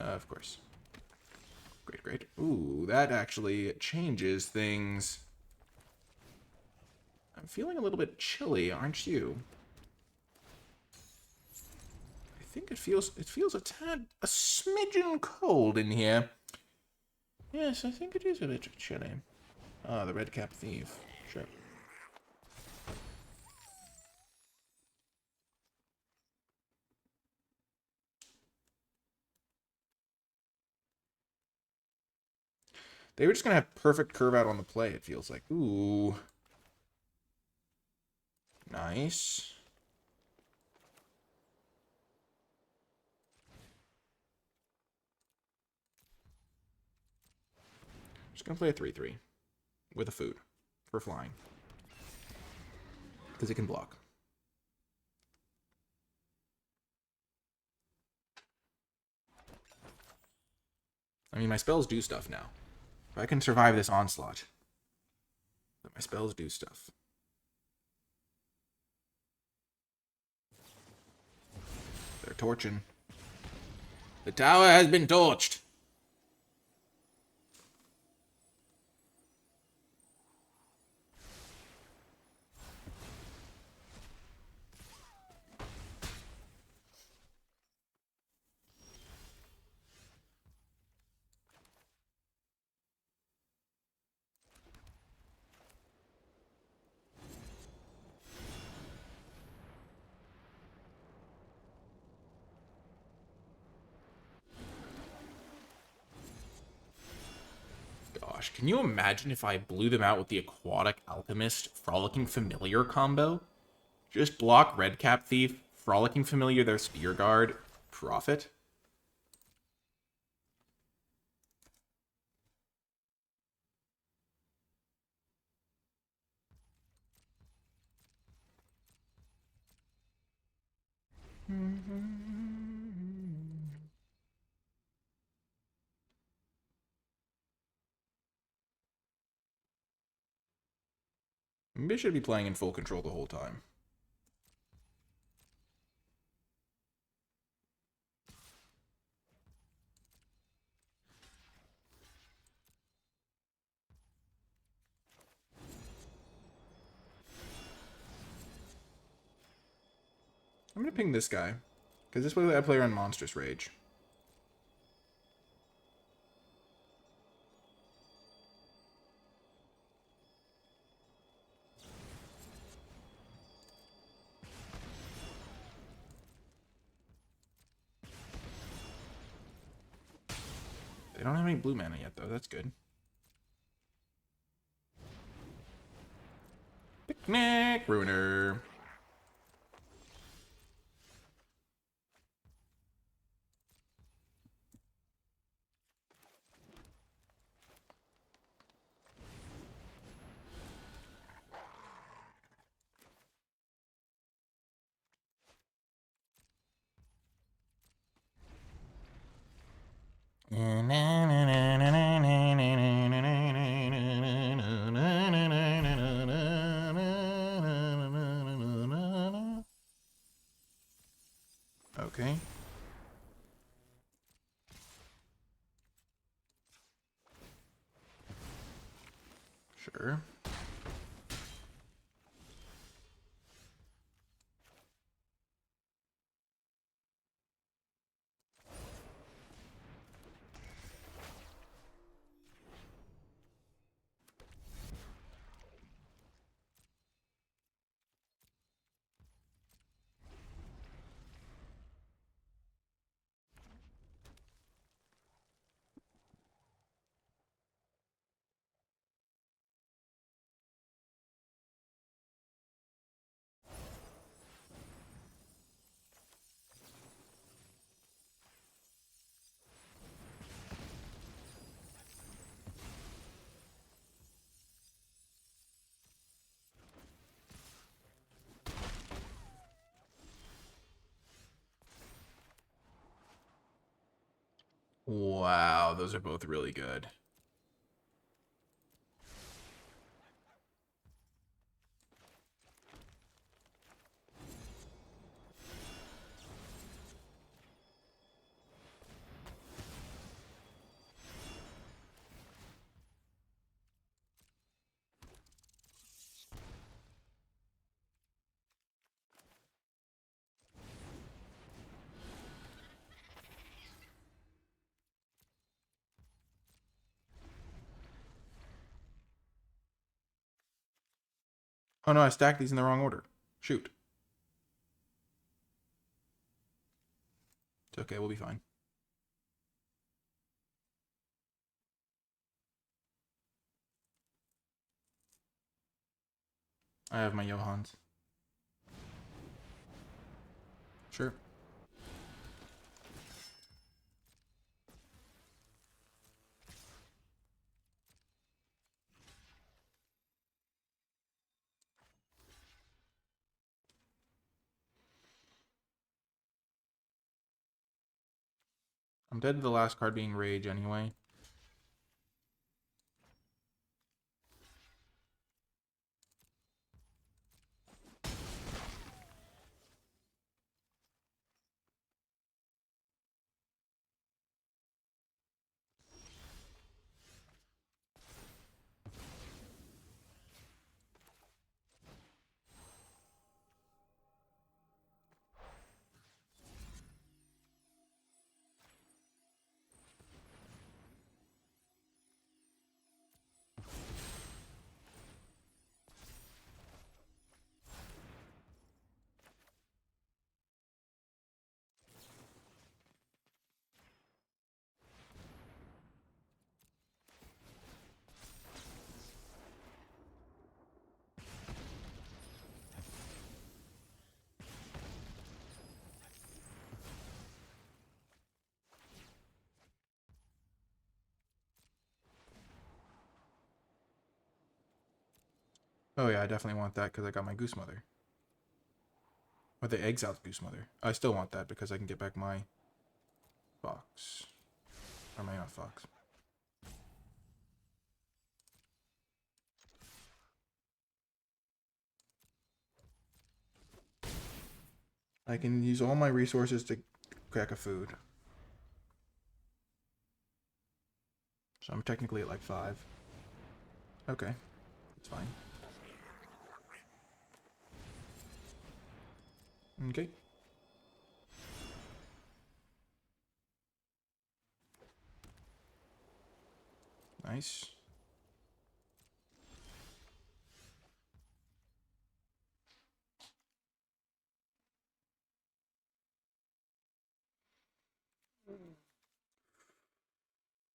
Of course. Great, great. Ooh, that actually changes things. I'm feeling a little bit chilly, aren't you? I think it feels a smidgen cold in here. Yes, I think it is a bit chilly. Ah, the red cap thief. Sure. They were just going to have perfect curve out on the play, it feels like. Ooh. Nice. Just going to play a 3/3 with a food for flying. Because it can block. I mean, my spells do stuff now. If I can survive this onslaught, then my spells do stuff. They're torching. The tower has been torched. Gosh, can you imagine if I blew them out with the Aquatic Alchemist Frolicking Familiar combo? Just block Red Cap Thief, Frolicking Familiar their Spear Guard, profit. Maybe I should be playing in full control the whole time. I'm gonna ping this guy. Because this way I play around Monstrous Rage. They don't have any blue mana yet, though. That's good. Picnic Ruiner. Okay. Sure. Wow, those are both really good. Oh no, I stacked these in the wrong order. Shoot. It's okay, we'll be fine. I have my Johans. Sure. I'm dead to the last card being Rage anyway. Oh yeah, I definitely want that because I got my Goose Mother. Or the Exiled Goose Mother. I still want that because I can get back my Fox. Or my not Fox. I can use all my resources to crack a food. So I'm technically at like 5. Okay, it's fine. Okay. Nice.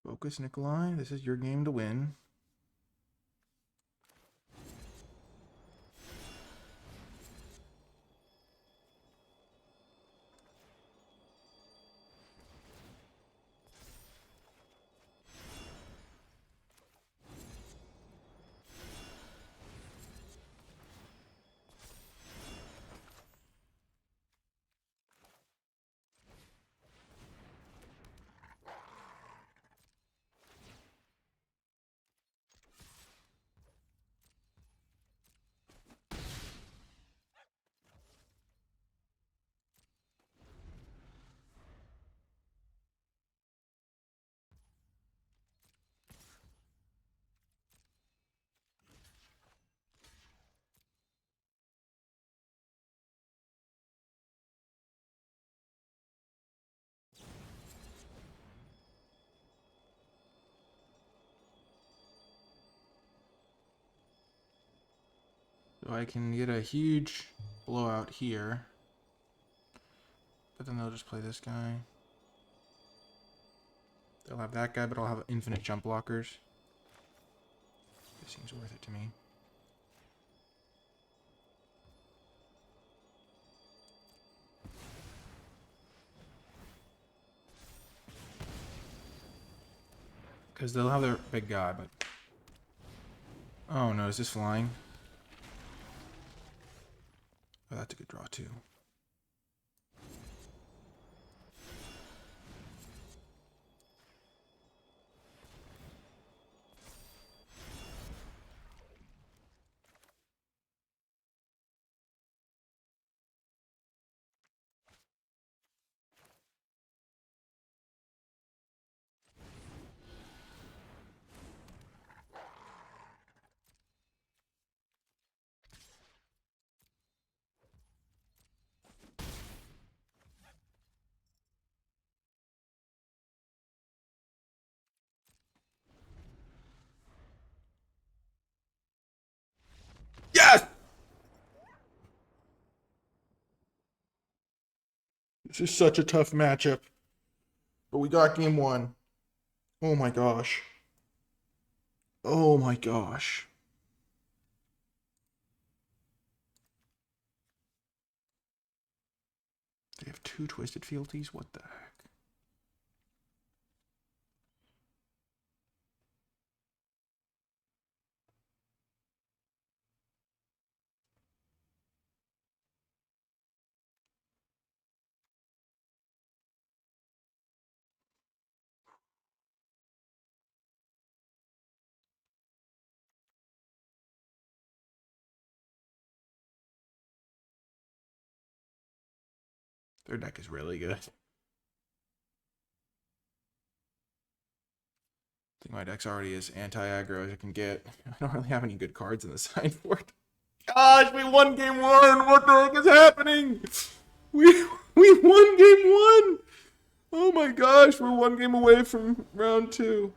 Focus, Nikolai. This is your game to win. So I can get a huge blowout here. But then they'll just play this guy. They'll have that guy, but I'll have infinite jump blockers. This seems worth it to me. Because they'll have their big guy, but... Oh no, is this flying? Oh, that's a good draw too. Yes! This is such a tough matchup. But we got game one. Oh my gosh. Oh my gosh. They have 2 Twisted Fealties? What the heck? Their deck is really good. I think my deck's already as anti-aggro as I can get. I don't really have any good cards in the sideboard. Gosh, we won game one! What the heck is happening? We won game one! Oh my gosh, we're 1 game away from round 2.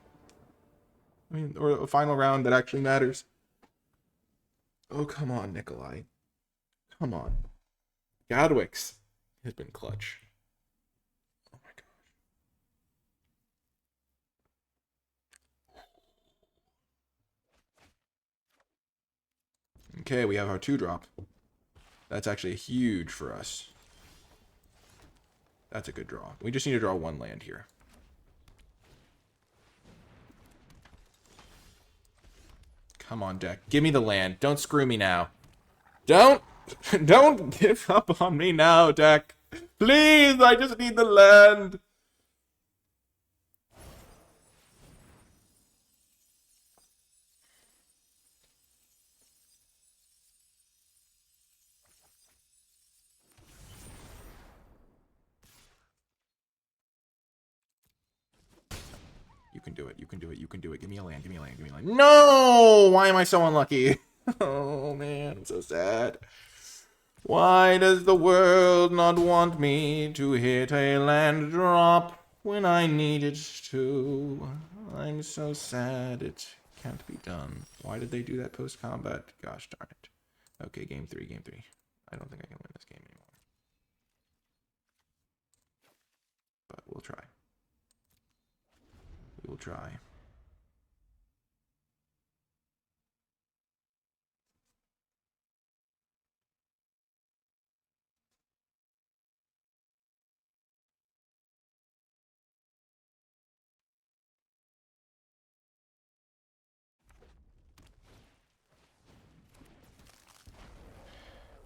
I mean, or a final round that actually matters. Oh, come on, Nikolai. Come on. Godwix has been clutch. Oh my gosh. Okay, we have our 2-drop. That's actually huge for us. That's a good draw. We just need to draw 1 land here. Come on, deck. Give me the land. Don't screw me now. Don't give up on me now, deck. Please, I just need the land. You can do it. You can do it. You can do it. Give me a land. Give me a land. Give me a land. No! Why am I so unlucky? Oh, man. I'm so sad. Why does the world not want me to hit a land drop? when I need it to. I'm so sad it can't be done. Why did they do that post-combat? Gosh darn it. Okay, game 3, game 3. I don't think I can win this game anymore. But we'll try. We will try.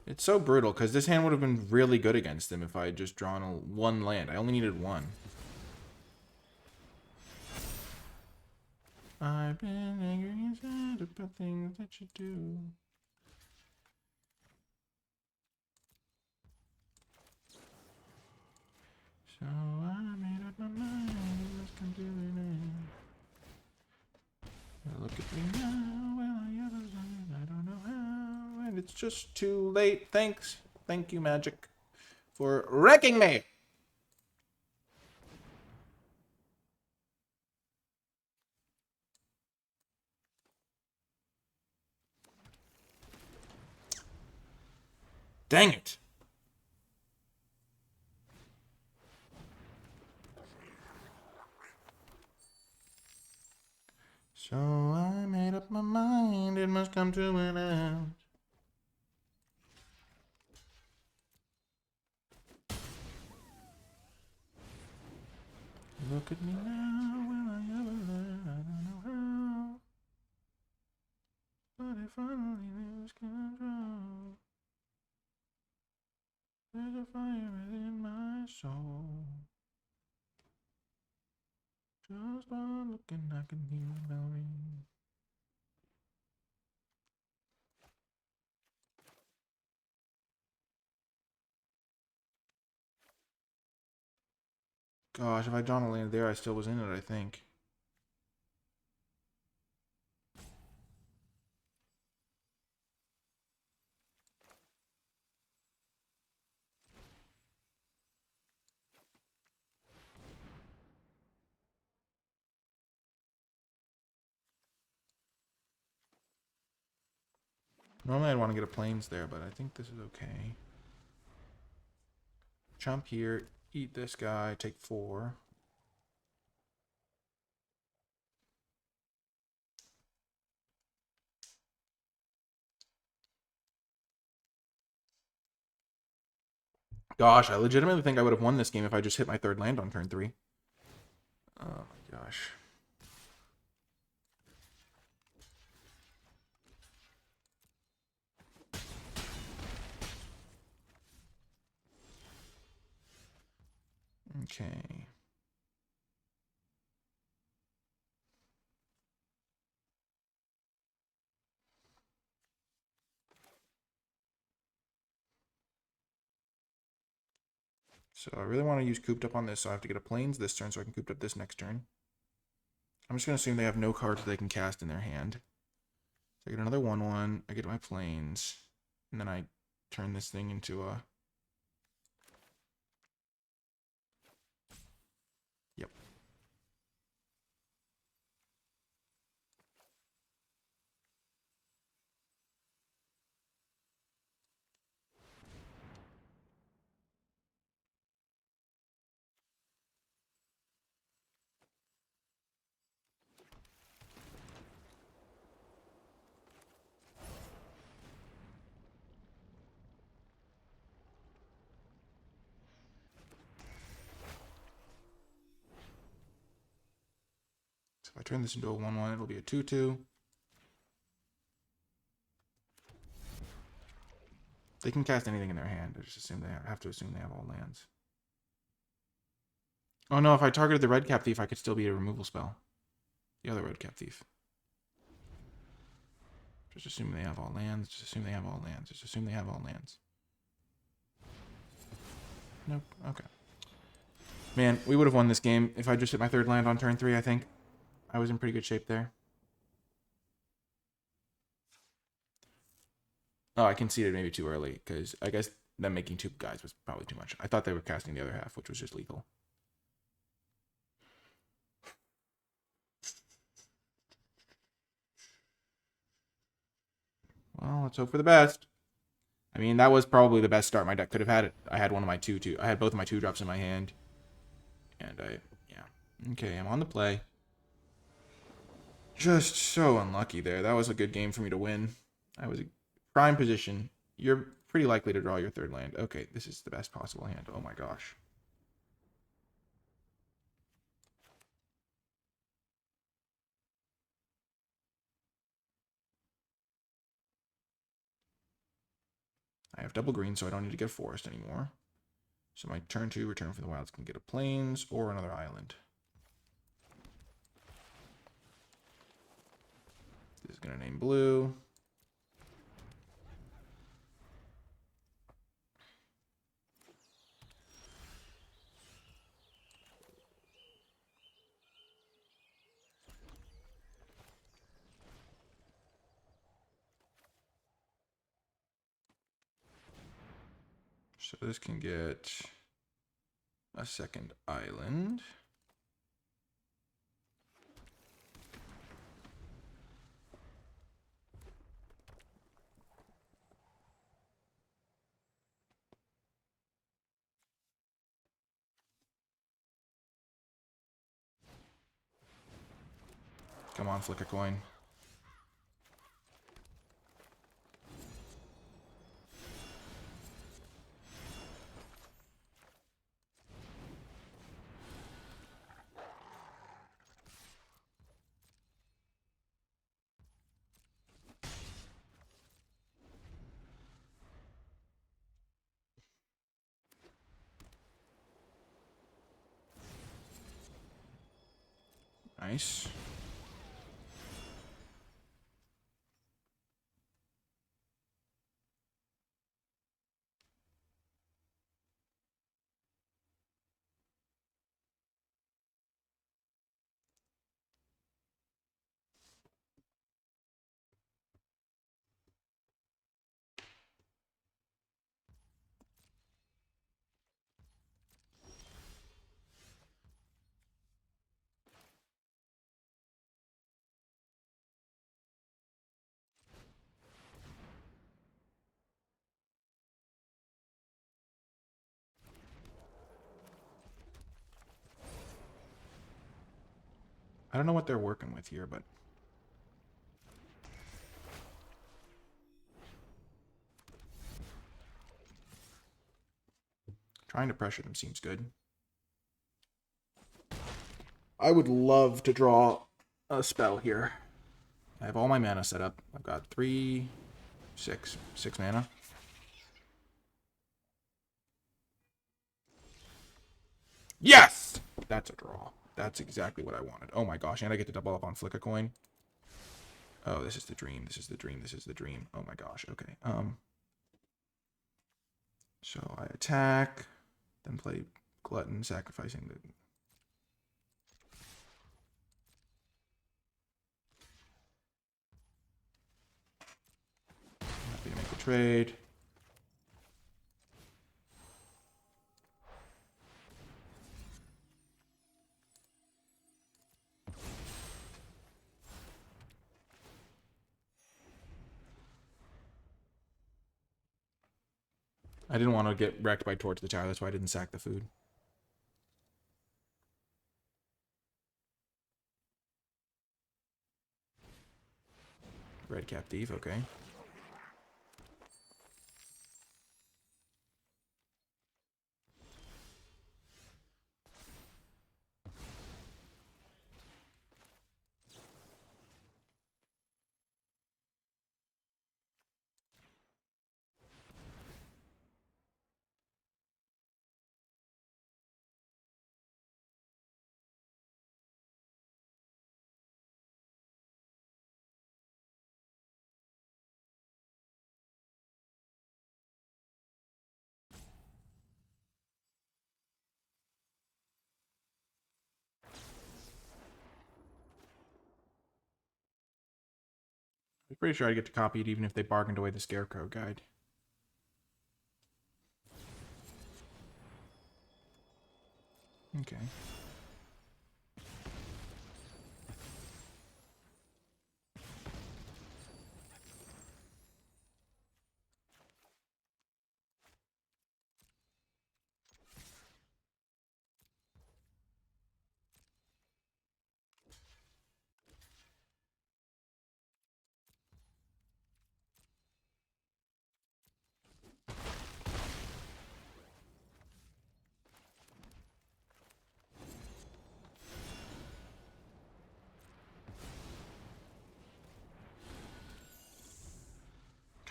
It's so brutal, because this hand would have been really good against him if I had just drawn one land. I only needed one. I've been angry and sad about things that you do. So I made up my mind, it must come to an end. Look at me now, well I ever learned, I don't know how, and it's just too late. Thanks. Thank you, Magic, for wrecking me. Dang it. So I made up my mind, it must come to an end. Look at me now, will I ever learn? I don't know how. But I finally lose control. There's a fire within my soul. Just one look and I can hear the bell ring. Gosh, if I drawn a land there, I still was in it, I think. Normally I'd want to get a plains there, but I think this is okay. Jump here, eat this guy, take 4. Gosh, I legitimately think I would have won this game if I just hit my 3rd land on turn 3. Oh my gosh. Okay. So I really want to use cooped up on this, so I have to get a plains this turn so I can cooped up this next turn. I'm just going to assume they have no cards that they can cast in their hand. So I get another 1/1, I get my plains, and then I turn this thing into a... Yep. So if I turn this into a 1/1, it'll be a 2/2. They can cast anything in their hand. I just assume they have to assume they have all lands. Oh no, if I targeted the red cap thief, I could still be a removal spell. The other red cap thief. Just assume they have all lands. Just assume they have all lands. Just assume they have all lands. Nope. Okay. Man, we would have won this game if I just hit my 3rd land on turn 3, I think. I was in pretty good shape there. Oh, I conceded maybe too early, because I guess them making 2 guys was probably too much. I thought they were casting the other half, which was just lethal. Well, let's hope for the best. I mean, that was probably the best start my deck could have had. It. I had one of my I had both of my 2-drops in my hand. And yeah. Okay, I'm on the play. Just so unlucky there. That was a good game for me to win. I was in prime position. You're pretty likely to draw your 3rd land. Okay, this is the best possible hand. Oh my gosh. I have double green, so I don't need to get forest anymore. So my turn 2, return for the wilds, can get a plains or another island. This is going to name blue. So this can get a 2nd island. Come on, flick a coin. Nice. I don't know what they're working with here, but trying to pressure them seems good. I would love to draw a spell here. I have all my mana set up. I've got 6 mana. Yes! That's a draw. That's exactly what I wanted. Oh my gosh, and I get to double up on Flick a Coin. Oh, this is the dream. This is the dream. This is the dream. Oh my gosh. Okay. So I attack, then play Glutton, sacrificing the... Happy to make the trade. I didn't want to get wrecked by Torch the Tower, that's why I didn't sack the food. Red Cap Thief, okay. I'm pretty sure I'd get to copy it even if they bargained away the Scarecrow guide. Okay.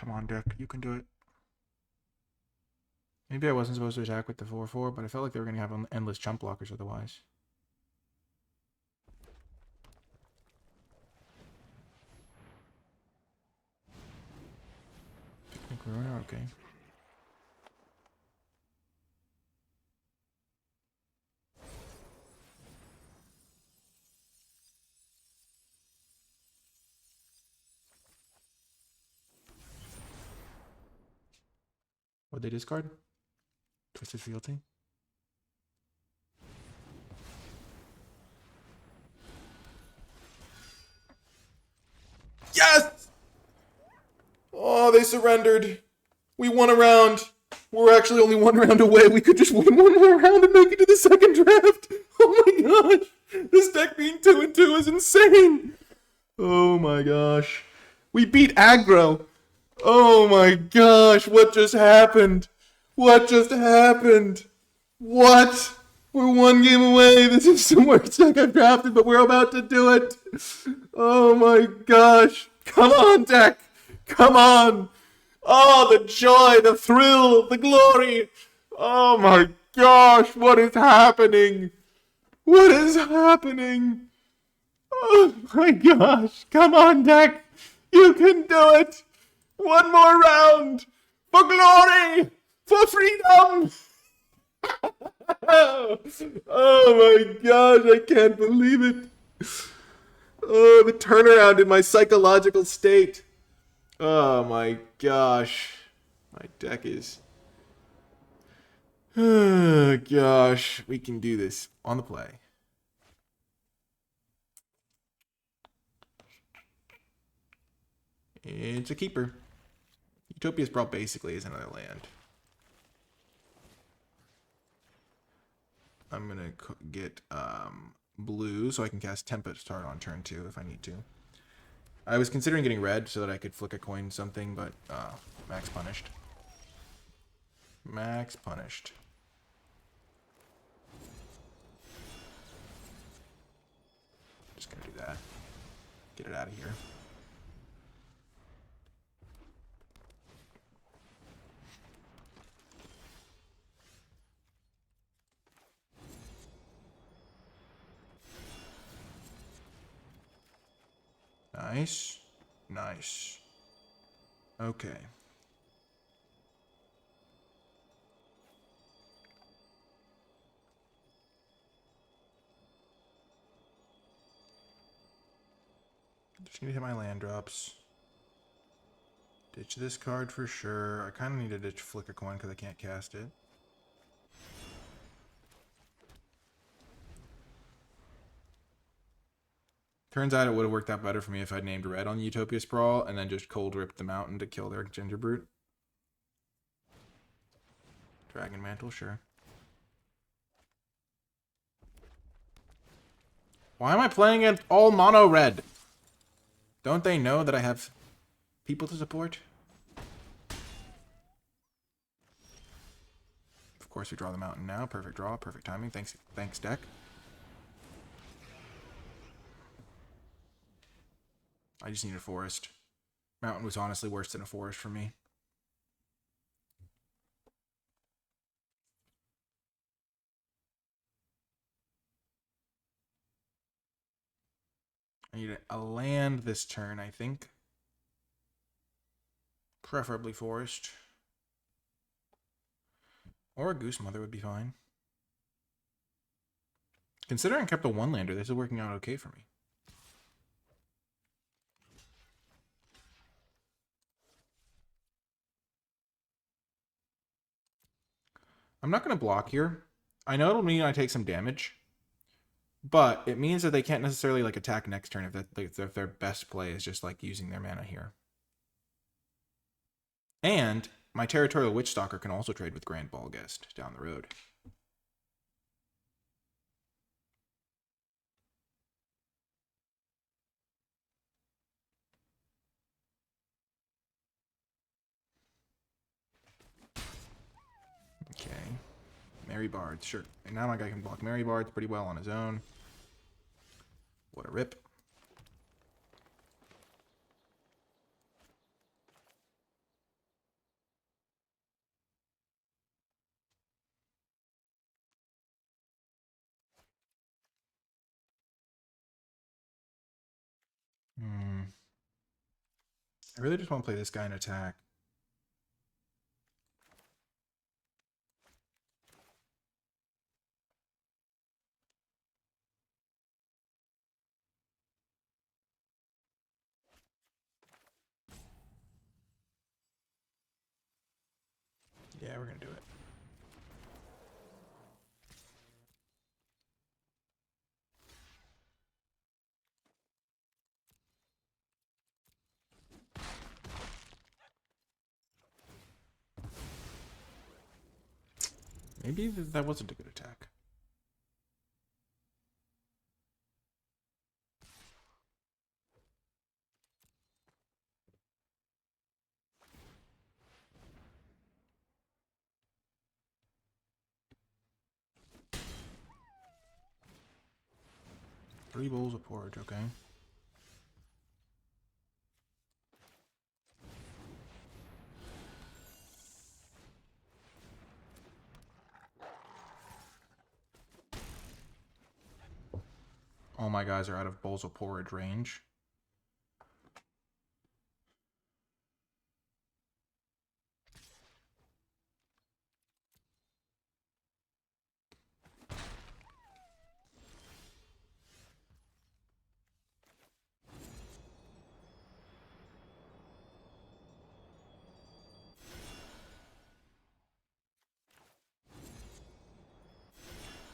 Come on, Dick. You can do it. Maybe I wasn't supposed to attack with the 4/4, but I felt like they were going to have endless chump blockers otherwise. Picnic Ruiner, okay. What'd they discard? Twisted Fealty. Yes! Oh, they surrendered. We won a round. We're actually only one round away. We could just win one more round and make it to the second draft. Oh my gosh. This deck being 2-2 is insane. Oh my gosh. We beat aggro. Oh my gosh, what just happened? What just happened? What? We're one game away. This is the worst deck I've drafted, but we're about to do it. Oh my gosh. Come on, deck. Come on. Oh, the joy, the thrill, the glory. Oh my gosh, what is happening? What is happening? Oh my gosh. Come on, deck. You can do it. One more round for glory, for freedom. Oh my gosh, I can't believe it. Oh, the turnaround in my psychological state. Oh my gosh. My deck is... Oh gosh, we can do this on the play. It's a keeper. Utopia's Brawl basically is another land. I'm gonna get blue so I can cast Tempest Heart on turn 2 if I need to. I was considering getting red so that I could flick a coin something, but Max punished. Max punished. Just gonna do that. Get it out of here. Nice. Nice. Okay. Just need to hit my land drops. Ditch this card for sure. I kind of need to ditch Flick a Coin because I can't cast it. Turns out it would have worked out better for me if I'd named red on Utopia Sprawl and then just cold ripped the mountain to kill their Ginger Brute. Dragon Mantle, sure. Why am I playing against all mono red? Don't they know that I have people to support? Of course we draw the mountain now. Perfect draw, perfect timing. Thanks deck. I just need a forest. Mountain was honestly worse than a forest for me. I need a land this turn, I think. Preferably forest. Or a Goose Mother would be fine. Considering I kept a one-lander, this is working out okay for me. I'm not going to block here. I know it'll mean I take some damage, but it means that they can't necessarily like attack next turn if their best play is just like using their mana here. And my Territorial Witchstalker can also trade with Grand Ballguest down the road. Okay. Merry Bards, sure. And now my guy can block Merry Bards pretty well on his own. What a rip. I really just want to play this guy in attack. Yeah, we're gonna do it. Maybe that wasn't a good attack. Three bowls of porridge, okay. All my guys are out of bowls of porridge range.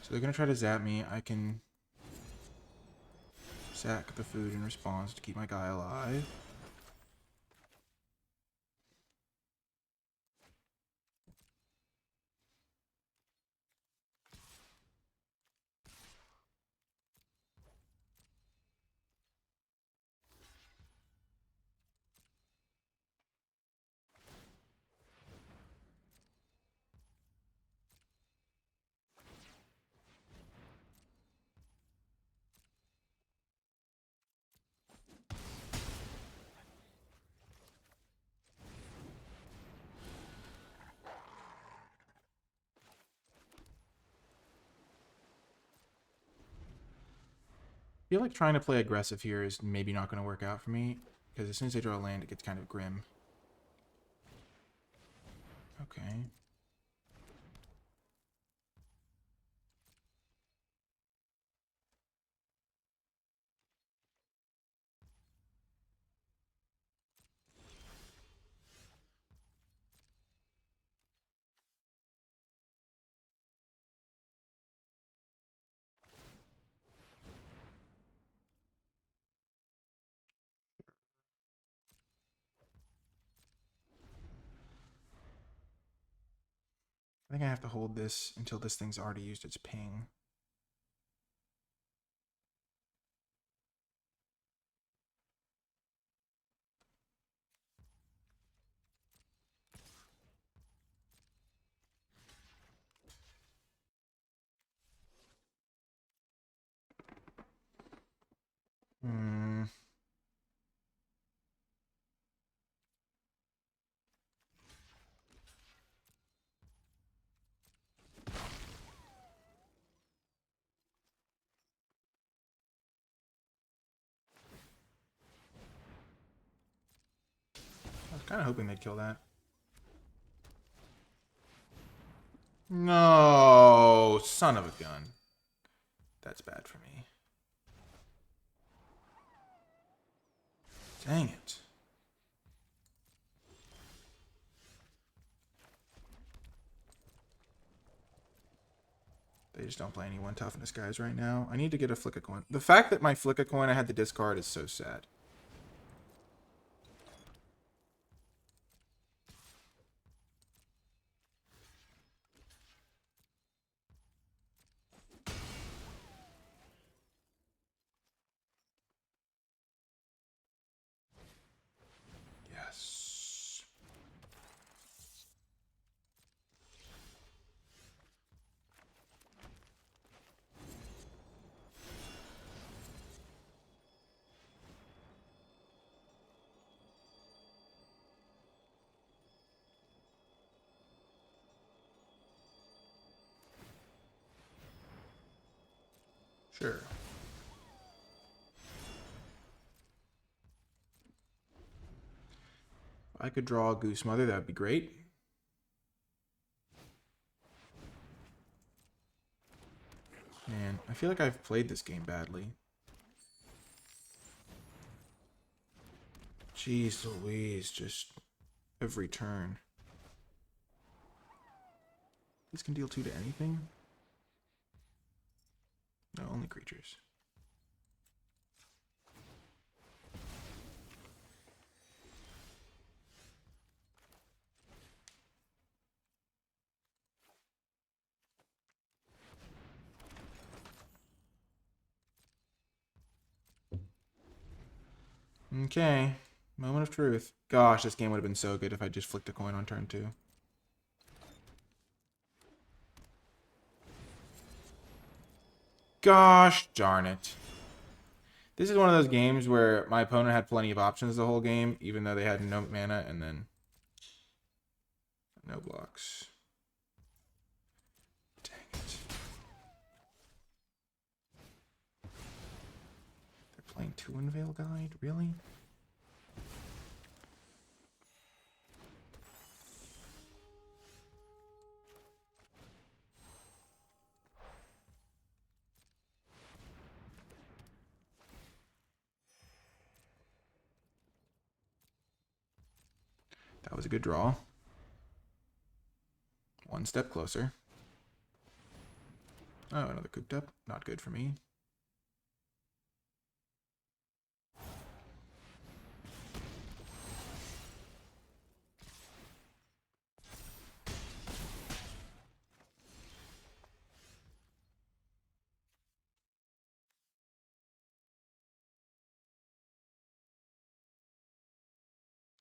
So they're gonna try to zap me. I can sack the food in response to keep my guy alive. I feel like trying to play aggressive here is maybe not going to work out for me, because as soon as I draw a land, it gets kind of grim. Okay. I think I have to hold this until this thing's already used its ping. Hmm. I was kind of hoping they'd kill that. No, son of a gun. That's bad for me. Dang it. They just don't play any one toughness guys right now. I need to get a flick a coin. The fact that my flick a coin I had to discard is so sad. Yes. Sure. I could draw a Goose Mother, that would be great. Man, I feel like I've played this game badly. Jeez Louise, just every turn. These can deal 2 to anything? No, only creatures. Okay, moment of truth. Gosh, this game would have been so good if I just flicked a coin on turn 2. Gosh darn it. This is one of those games where my opponent had plenty of options the whole game, even though they had no mana and then no blocks. Dang it. They're playing 2 Unveil Guide? Really? That was a good draw. 1 step closer. Oh, another cooped up. Not good for me.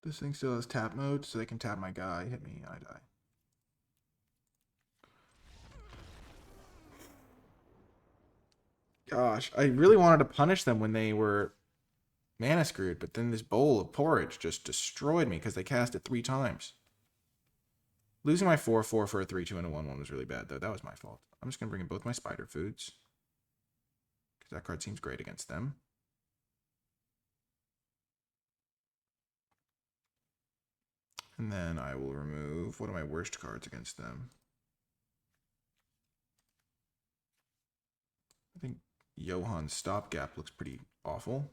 This thing still has tap mode, so they can tap my guy. Hit me, I die. Gosh, I really wanted to punish them when they were mana screwed, but then this bowl of porridge just destroyed me because they cast it 3 times. Losing my 4/4 for a 3/2 and a 1/1 was really bad, though. That was my fault. I'm just going to bring in both my spider foods, because that card seems great against them. And then I will remove one of my worst cards against them. I think Johan's Stopgap looks pretty awful.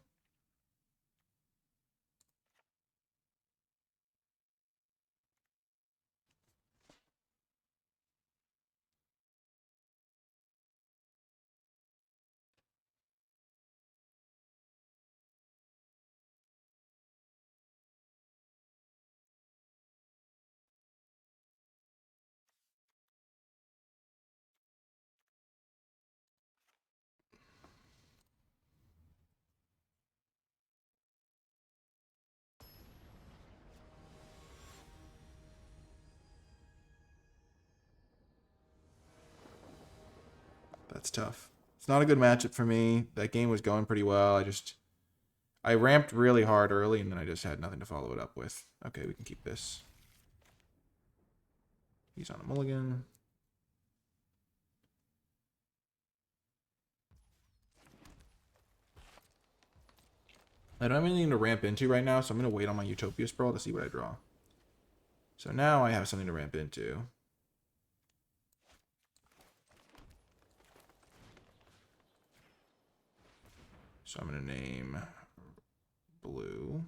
That's tough. It's not a good matchup for me. That game was going pretty well. I ramped really hard early, and then I just had nothing to follow it up with. Okay, we can keep this. He's on a mulligan. I don't have anything to ramp into right now, so I'm going to wait on my Utopia Sprawl to see what I draw. So now I have something to ramp into. So I'm going to name blue.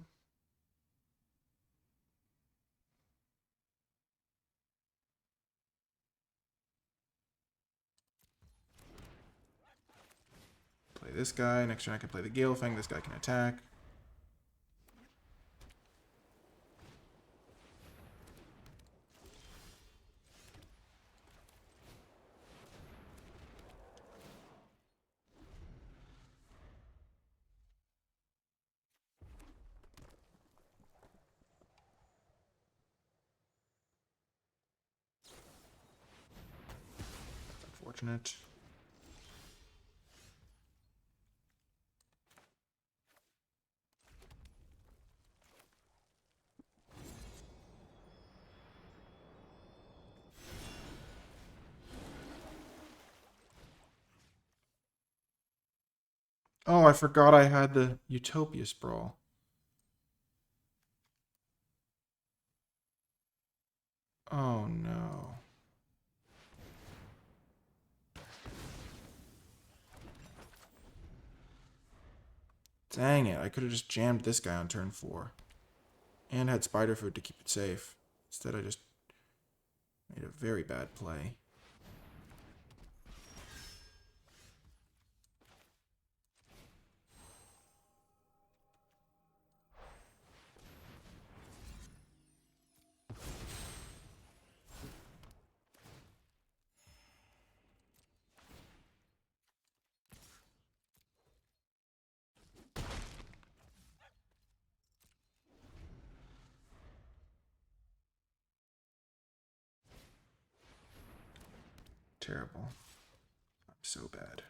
Play this guy. Next turn I can play the Galefang. This guy can attack. That's unfortunate. Oh, I forgot I had the Utopia Sprawl. Oh no. Dang it, I could have just jammed this guy on turn 4. And had spider food to keep it safe. Instead I just made a very bad play. Terrible. I'm so bad.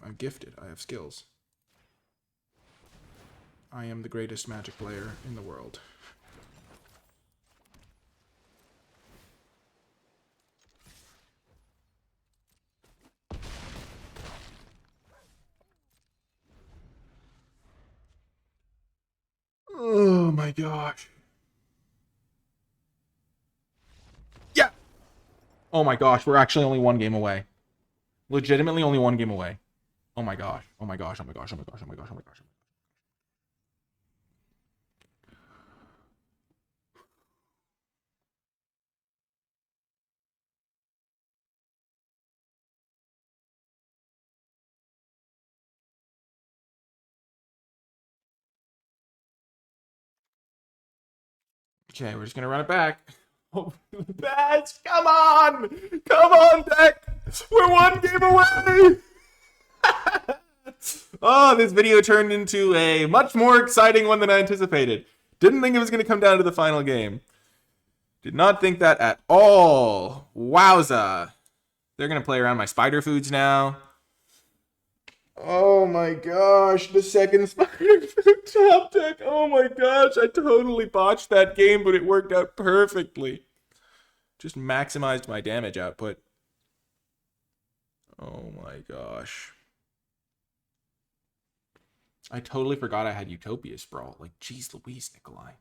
I'm gifted. I have skills. I am the greatest Magic player in the world. Oh my gosh. Yeah! Oh my gosh, we're actually only one game away. Legitimately only one game away. Oh my gosh. Oh my gosh. Oh my gosh. Oh my gosh. Oh my gosh. Oh my gosh. Okay, we're just gonna run it back. Oh, Bats, come on! Come on, deck! We're one game away! Oh, this video turned into a much more exciting one than I anticipated. Didn't think it was gonna come down to the final game. Did not think that at all. Wowza. They're gonna play around my spider foods now. Oh my gosh, the second spider food top deck. Oh my gosh, I totally botched that game, but it worked out perfectly. Just maximized my damage output. Oh my gosh. I totally forgot I had Utopia Sprawl. Like, geez Louise, Nikolai.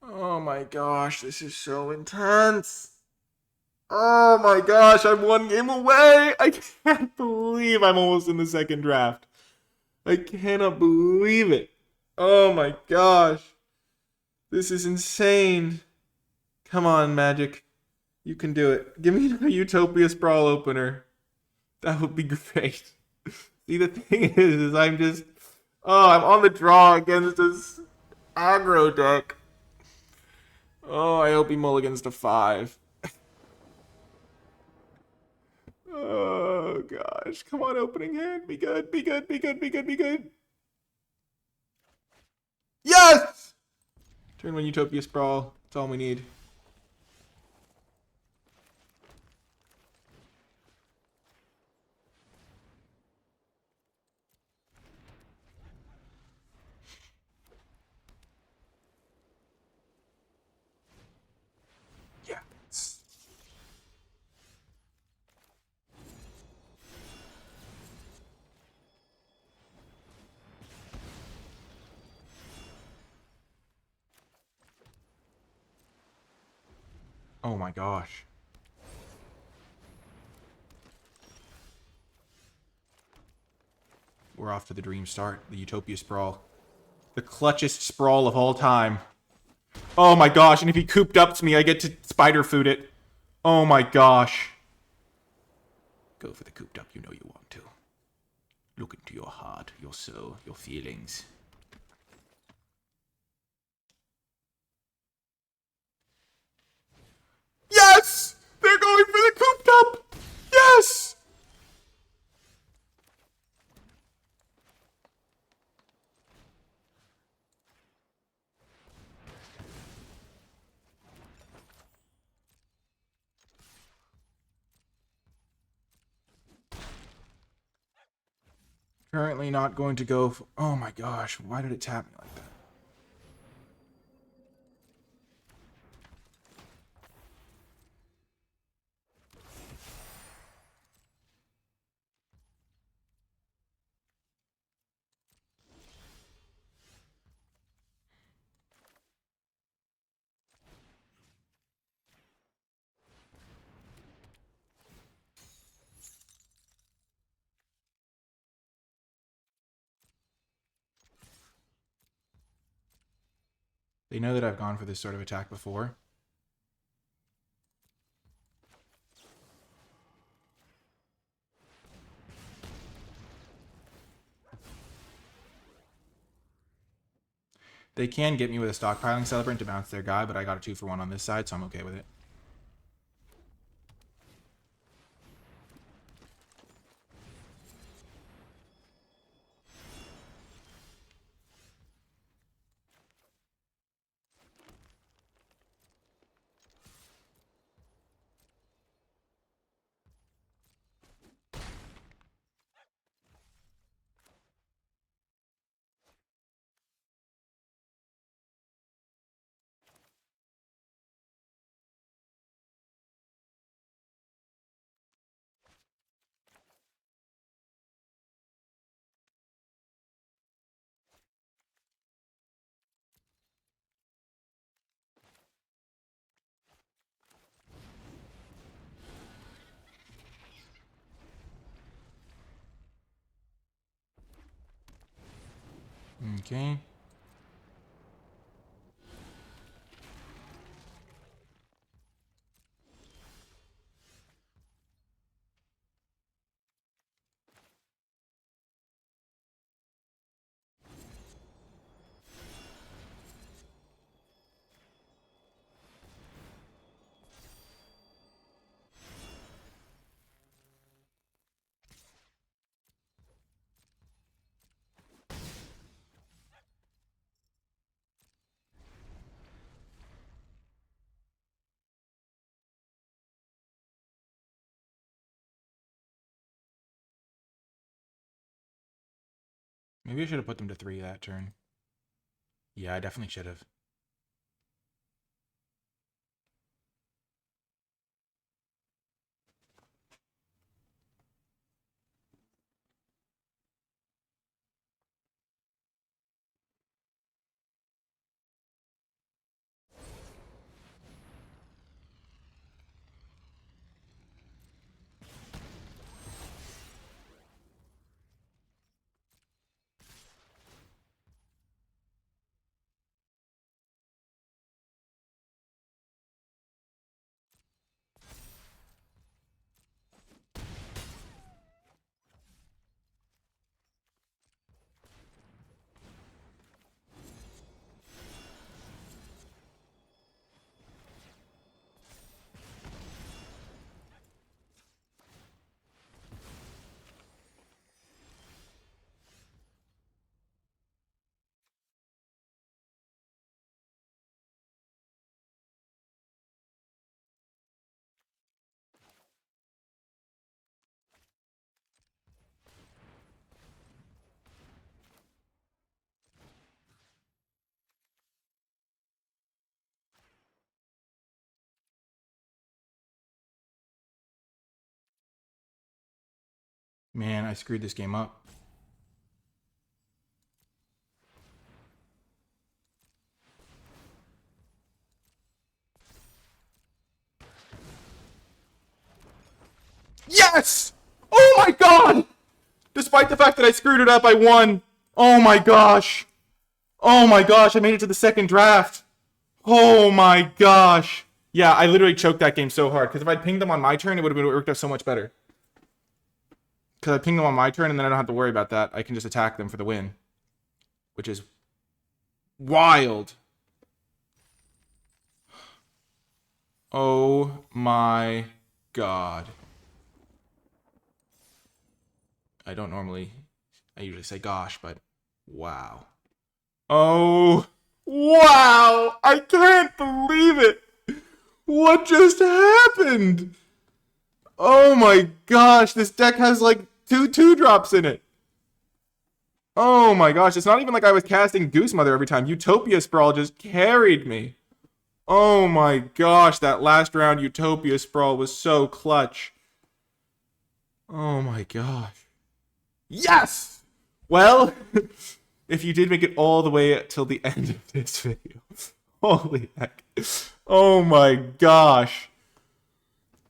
Oh my gosh, this is so intense. Oh my gosh, I'm one game away. I can't believe I'm almost in the second draft. I cannot believe it. Oh my gosh. This is insane. Come on, Magic. You can do it. Give me a Utopia Sprawl opener. That would be great. See, the thing is I'm just... Oh, I'm on the draw against this aggro deck. Oh, I hope he mulligans to 5. Oh, gosh. Come on, opening hand. Be good, be good, be good, be good, be good. Yes! Turn 1 Utopia Sprawl. That's all we need. Yeah. Oh my gosh. We're off to the dream start. The Utopia Sprawl. The clutchest sprawl of all time. Oh my gosh, and if he cooped up to me, I get to spider food it. Oh my gosh. Go for the cooped up, you know you want to. Look into your heart, your soul, your feelings. Yes! They're going for the cooped up! Yes! Currently not going to go for... Oh my gosh, why did it tap me like that? They know that I've gone for this sort of attack before. They can get me with a stockpiling celebrant to bounce their guy, but I got a 2-for-1 on this side, so I'm okay with it. Okay. Maybe I should have put them to 3 that turn. Yeah, I definitely should have. Man, I screwed this game up. Yes! Oh my god! Despite the fact that I screwed it up, I won. Oh my gosh. Oh my gosh, I made it to the second draft. Oh my gosh. Yeah, I literally choked that game so hard, because if I'd pinged them on my turn, it would have worked out so much better. Because I pinged them on my turn, and then I don't have to worry about that. I can just attack them for the win. Which is wild. Oh my god. I don't normally... I usually say gosh, but wow. Oh, wow! I can't believe it! What just happened? Oh my gosh, this deck has like 2/2 in it. Oh my gosh, it's not even like I was casting Goose Mother every time. Utopia Sprawl just carried me. Oh my gosh, that last round Utopia Sprawl was so clutch. Oh my gosh. Yes! Well, if you did make it all the way till the end of this video. Holy heck. Oh my gosh.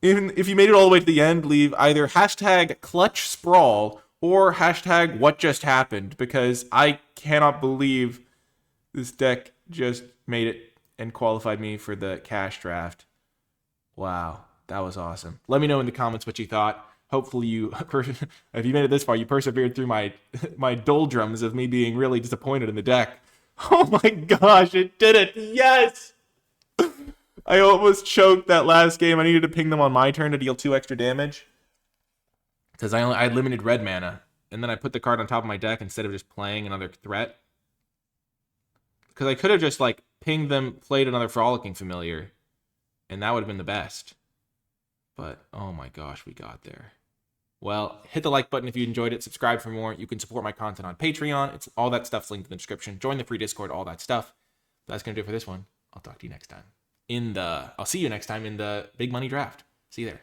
Even if you made it all the way to the end, leave either hashtag clutch sprawl or hashtag what just happened, because I cannot believe This deck just made it and qualified me for the cash draft. Wow, that was awesome. Let me know in the comments what you thought. Hopefully you, if you made it this far, you persevered through my doldrums of me being really disappointed in the deck. Oh my gosh, it did it! Yes! I almost choked that last game. I needed to ping them on my turn to deal 2 extra damage. Because I had limited red mana. And then I put the card on top of my deck instead of just playing another threat. Because I could have just, like, pinged them, played another Frolicking Familiar. And that would have been the best. But, oh my gosh, we got there. Well, hit the like button if you enjoyed it. Subscribe for more. You can support my content on Patreon. All that stuff's linked in the description. Join the free Discord, all that stuff. That's going to do it for this one. I'll talk to you next time. I'll see you next time in the Big Money Draft. See you there.